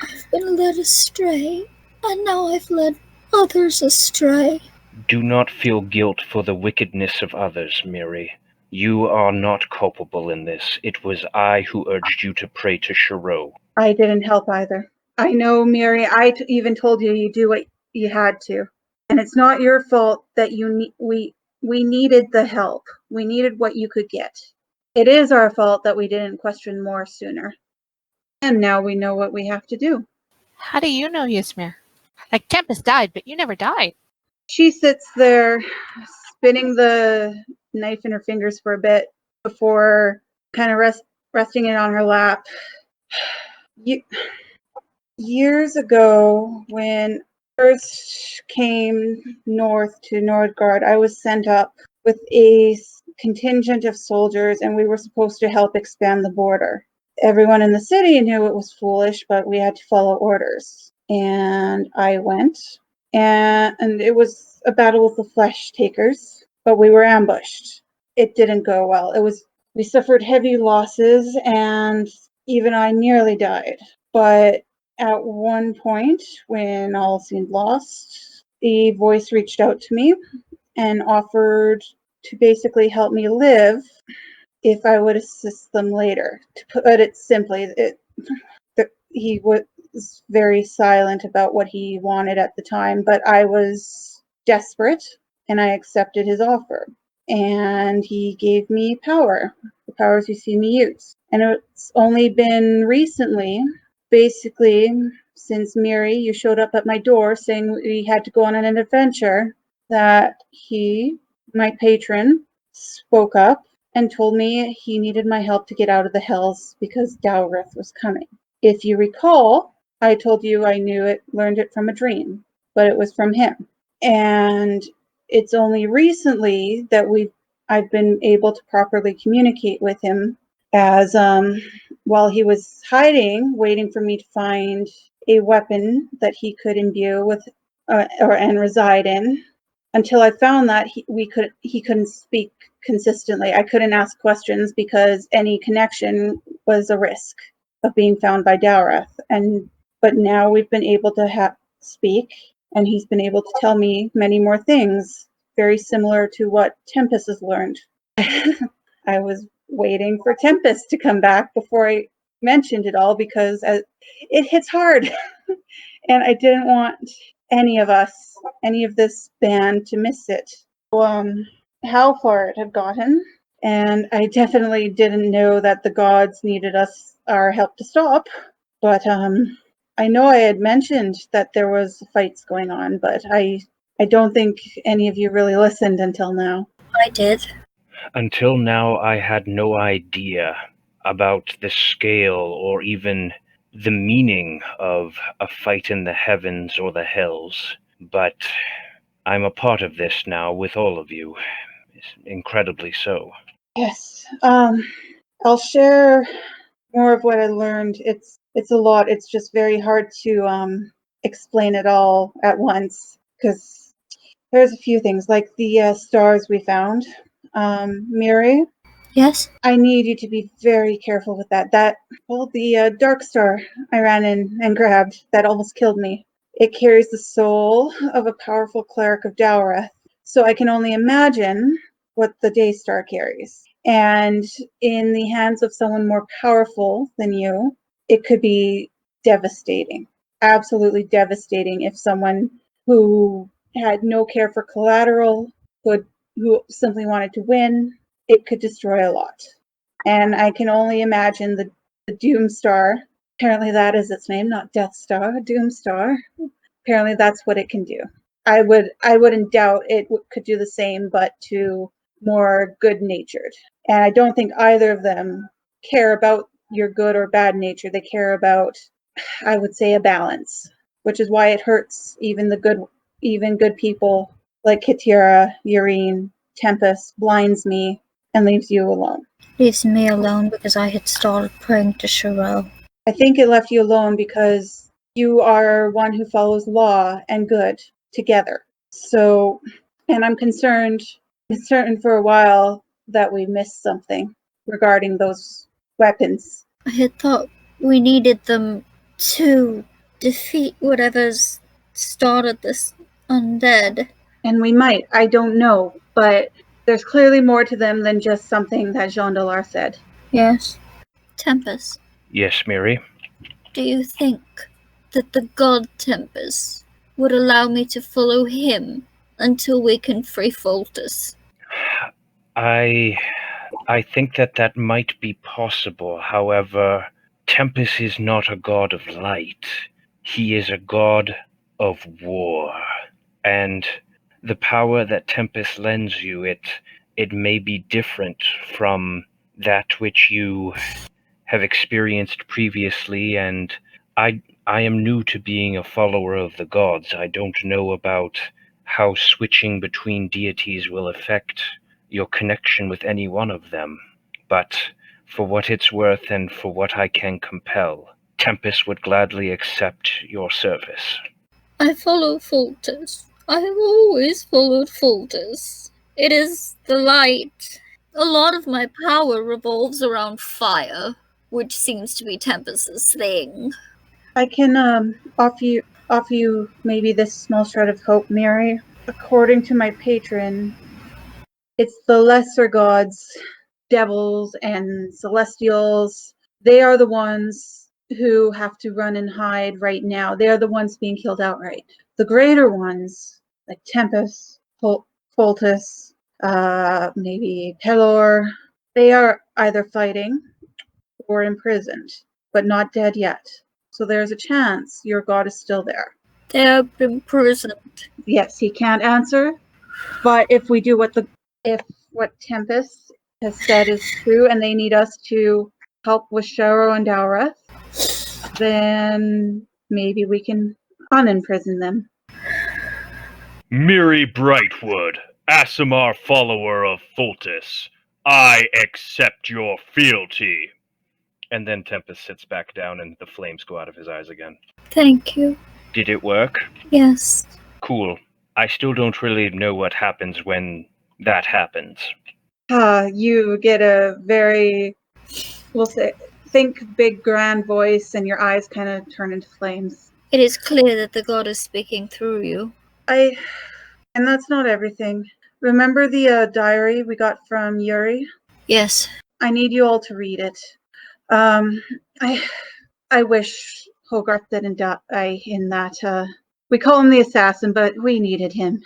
I've been led astray, and now I've led others astray. Do not feel guilt for the wickedness of others, Miri. You are not culpable in this. It was I who urged you to pray to Shiro. I didn't help either. I know, Miri. Even told you do what you had to. And it's not your fault that we needed the help. We needed what you could get. It is our fault that we didn't question more sooner. And now we know what we have to do. How do you know, Ysmyr? Like, Tempus died, but you never died. She sits there, spinning the knife in her fingers for a bit before kind of resting it on her lap. Years ago, when I first came north to Nordgard, I was sent up with a contingent of soldiers, and we were supposed to help expand the border. Everyone in the city knew it was foolish, but we had to follow orders. And I went, and it was a battle with the flesh takers, but we were ambushed. It didn't go well. We suffered heavy losses, and even I nearly died. But at one point, when all seemed lost, a voice reached out to me and offered to basically help me live if I would assist them later. To put it simply, he was very silent about what he wanted at the time, but I was desperate and I accepted his offer. And he gave me power, the powers you see me use. And it's only been recently, basically, since Miri, you showed up at my door saying we had to go on an adventure, that he, my patron, spoke up and told me he needed my help to get out of the hells because Dowreth was coming. If you recall, I told you I learned it from a dream, but it was from him. And it's only recently that I've been able to properly communicate with him, as while he was hiding, waiting for me to find a weapon that he could imbue with and reside in. Until I found that he couldn't speak consistently. I couldn't ask questions because any connection was a risk of being found by Dowreth. But now we've been able to speak, and he's been able to tell me many more things, very similar to what Tempus has learned. I was waiting for Tempus to come back before I mentioned it all because it hits hard, and I didn't want any of this band to miss it. How far it had gotten, and I definitely didn't know that the gods needed our help to stop. But I know I had mentioned that there was fights going on, but I don't think any of you really listened until now. I did. Until now, I had no idea about the scale or even the meaning of a fight in the heavens or the hells, but I'm a part of this now with all of you. Incredibly so. Yes. I'll share more of what I learned. It's a lot. It's just very hard to explain it all at once because there's a few things like the stars we found. Miri? Yes? I need you to be very careful with that. The dark star I ran in and grabbed that almost killed me. It carries the soul of a powerful cleric of Dowreth. So I can only imagine what the day star carries. And in the hands of someone more powerful than you, it could be devastating. Absolutely devastating if someone who had no care for collateral, who simply wanted to win, it could destroy a lot. And I can only imagine the Doom Star. Apparently that is its name, not Death Star, Doom Star. Apparently that's what it can do. I wouldn't doubt it could do the same, but to more good-natured. And I don't think either of them care about your good or bad nature. They care about, I would say, a balance, which is why it hurts even good people like Kitira, Yaereene, Tempus, blinds me and leaves you alone. Leaves me alone because I had started praying to Sherelle. I think it left you alone because you are one who follows law and good together. So, and I'm concerned for a while that we missed something regarding those weapons. I had thought we needed them to defeat whatever's started this undead. And we might, I don't know, but there's clearly more to them than just something that Jean Delar said. Yes. Tempus. Yes, Miri? Do you think that the god Tempus would allow me to follow him until we can free Foltus? I think that might be possible. However, Tempus is not a god of light. He is a god of war. And the power that Tempus lends you, it may be different from that which you have experienced previously, and I am new to being a follower of the gods. I don't know about how switching between deities will affect your connection with any one of them, but for what it's worth and for what I can compel, Tempus would gladly accept your service. I follow Foltus. I have always followed Foltus. It is the light. A lot of my power revolves around fire, which seems to be Tempus's thing. I can offer you maybe this small shred of hope, Miri. According to my patron, it's the lesser gods, devils and celestials. They are the ones who have to run and hide right now. They are the ones being killed outright. The greater ones, like Tempus, Foltus, maybe Pelor, they are either fighting or imprisoned, but not dead yet. So there's a chance your god is still there. They are imprisoned. Yes, he can't answer, but if we do what Tempus has said is true, and they need us to help with Sharo and Dowreth, then maybe we can unimprison them. Miri Brightwood, Ysmyr follower of Foltus, I accept your fealty. And then Tempus sits back down and the flames go out of his eyes again. Thank you. Did it work? Yes. Cool. I still don't really know what happens when that happens. You get a very, we'll say, think big grand voice, and your eyes kind of turn into flames. It is clear that the god is speaking through you. And that's not everything. Remember the diary we got from Yaereene? Yes. I need you all to read it. I wish Hogarth didn't die in that. We call him the assassin, but we needed him.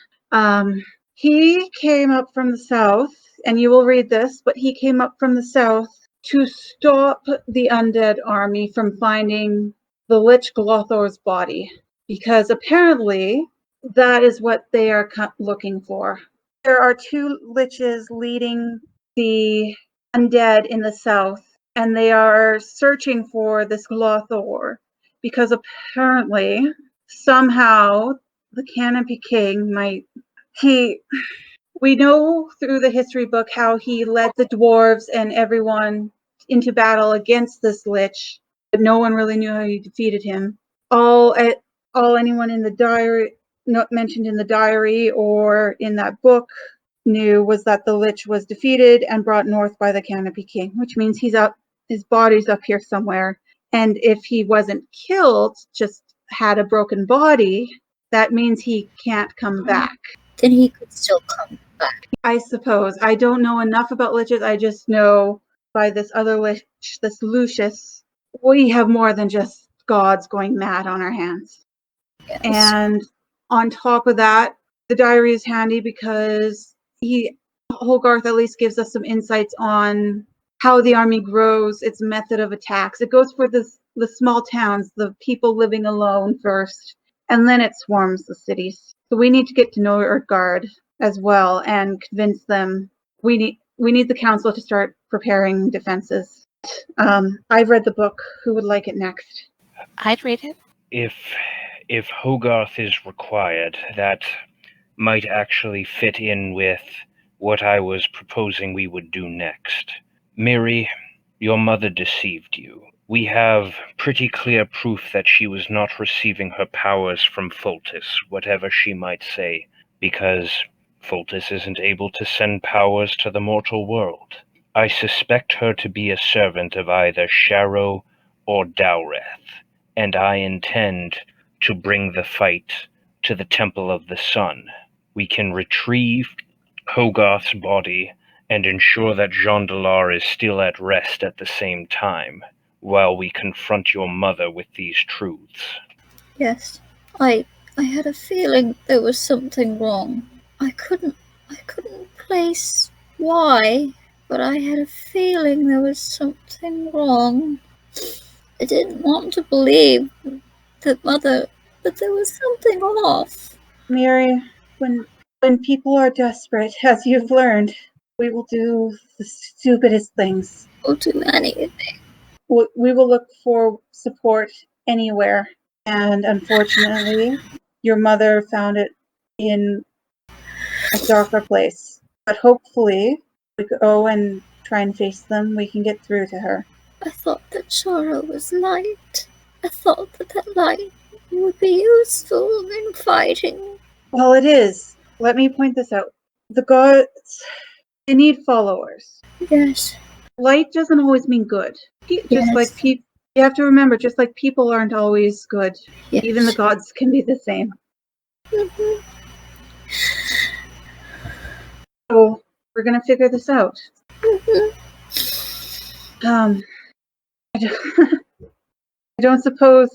He came up from the south, and you will read this, but he came up from the south to stop the undead army from finding the Lich Glothor's body, because apparently that is what they are looking for. There are 2 liches leading the undead in the south, and they are searching for this Glothor, because apparently, somehow, the Canopy King we know through the history book how he led the dwarves and everyone into battle against this lich, but no one really knew how he defeated him. All anyone in the diary, not mentioned in the diary or in that book, knew was that the lich was defeated and brought north by the Canopy King, which means his body's up here somewhere. And if he wasn't killed, just had a broken body, that means he can't come back. Then he could still come back. I suppose. I don't know enough about liches. I just know by this other lich, this Lucius, we have more than just gods going mad on our hands. Yes. And on top of that, the diary is handy because Hogarth at least gives us some insights on how the army grows, its method of attacks. It goes for the small towns, the people living alone first, and then it swarms the cities. So we need to get to know our guard as well and convince them we need the council to start preparing defenses. I've read the book. Who would like it next? I'd read it. If Hogarth is required, that might actually fit in with what I was proposing we would do next. Miri, your mother deceived you. We have pretty clear proof that she was not receiving her powers from Foltest, whatever she might say, because Foltest isn't able to send powers to the mortal world. I suspect her to be a servant of either Sharrow or Dowreth, and I intend to bring the fight to the Temple of the Sun. We can retrieve Hogarth's body and ensure that Jean Delar is still at rest at the same time, while we confront your mother with these truths. Yes. I had a feeling there was something wrong. I couldn't place why, but I had a feeling there was something wrong. I didn't want to believe that Mother, but there was something off. Miri, when people are desperate, as you've learned, we will do the stupidest things. We'll do anything. We will look for support anywhere. And unfortunately, your mother found it in a darker place. But hopefully, we go and try and face them. We can get through to her. I thought that sorrow was light. I thought that light would be useful in fighting. Well, it is. Let me point this out. The gods, they need followers. Yes. Light doesn't always mean good. Just Yes. like people, you have to remember, just like people aren't always good. Yes. Even the gods can be the same. Mm-hmm. So we're gonna figure this out. Mm-hmm. I don't suppose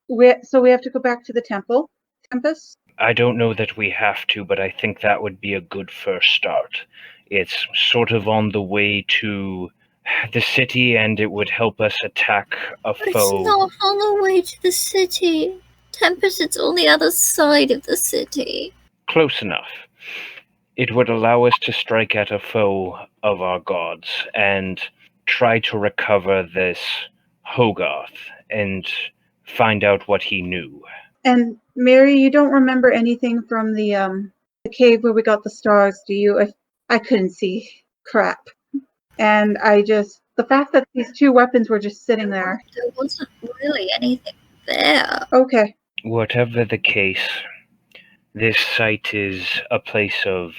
we have to go back to the temple, Tempus? I don't know that we have to, but I think that would be a good first start. It's sort of on the way to the city, and it would help us attack a But foe. it's not on the way to the city. Tempus, it's on the other side of the city. Close enough. It would allow us to strike at a foe of our gods and try to recover this Hogarth and find out what he knew. And Miri, you don't remember anything from the cave where we got the stars, do you? I couldn't see crap. And I just The fact that these two weapons were just sitting there. There wasn't really anything there. Okay. Whatever the case, this site is a place of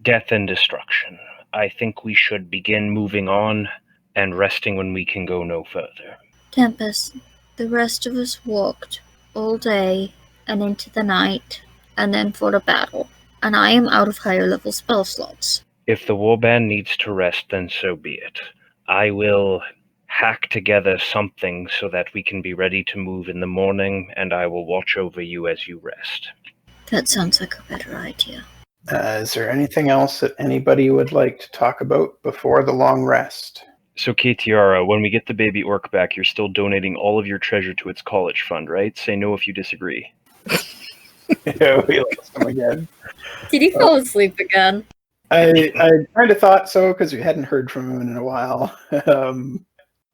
death and destruction. I think we should begin moving on and resting when we can go no further. Tempus, the rest of us walked all day and into the night, and then fought a battle, and I am out of higher level spell slots. If the warband needs to rest, then so be it. I will hack together something so that we can be ready to move in the morning, and I will watch over you as you rest. That sounds like a better idea. Is there anything else that anybody would like to talk about before the long rest? So, Katiara, when we get the baby orc back, you're still donating all of your treasure to its college fund, right? Say no if you disagree. Yeah, we lost him again. Did he fall asleep again? I kind of thought so because we hadn't heard from him in a while.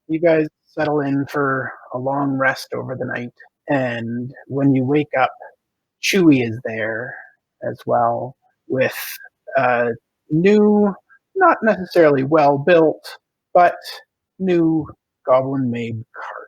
You guys settle in for a long rest over the night, and when you wake up, Chewie is there as well with a new, not necessarily well built, but new goblin-made cart.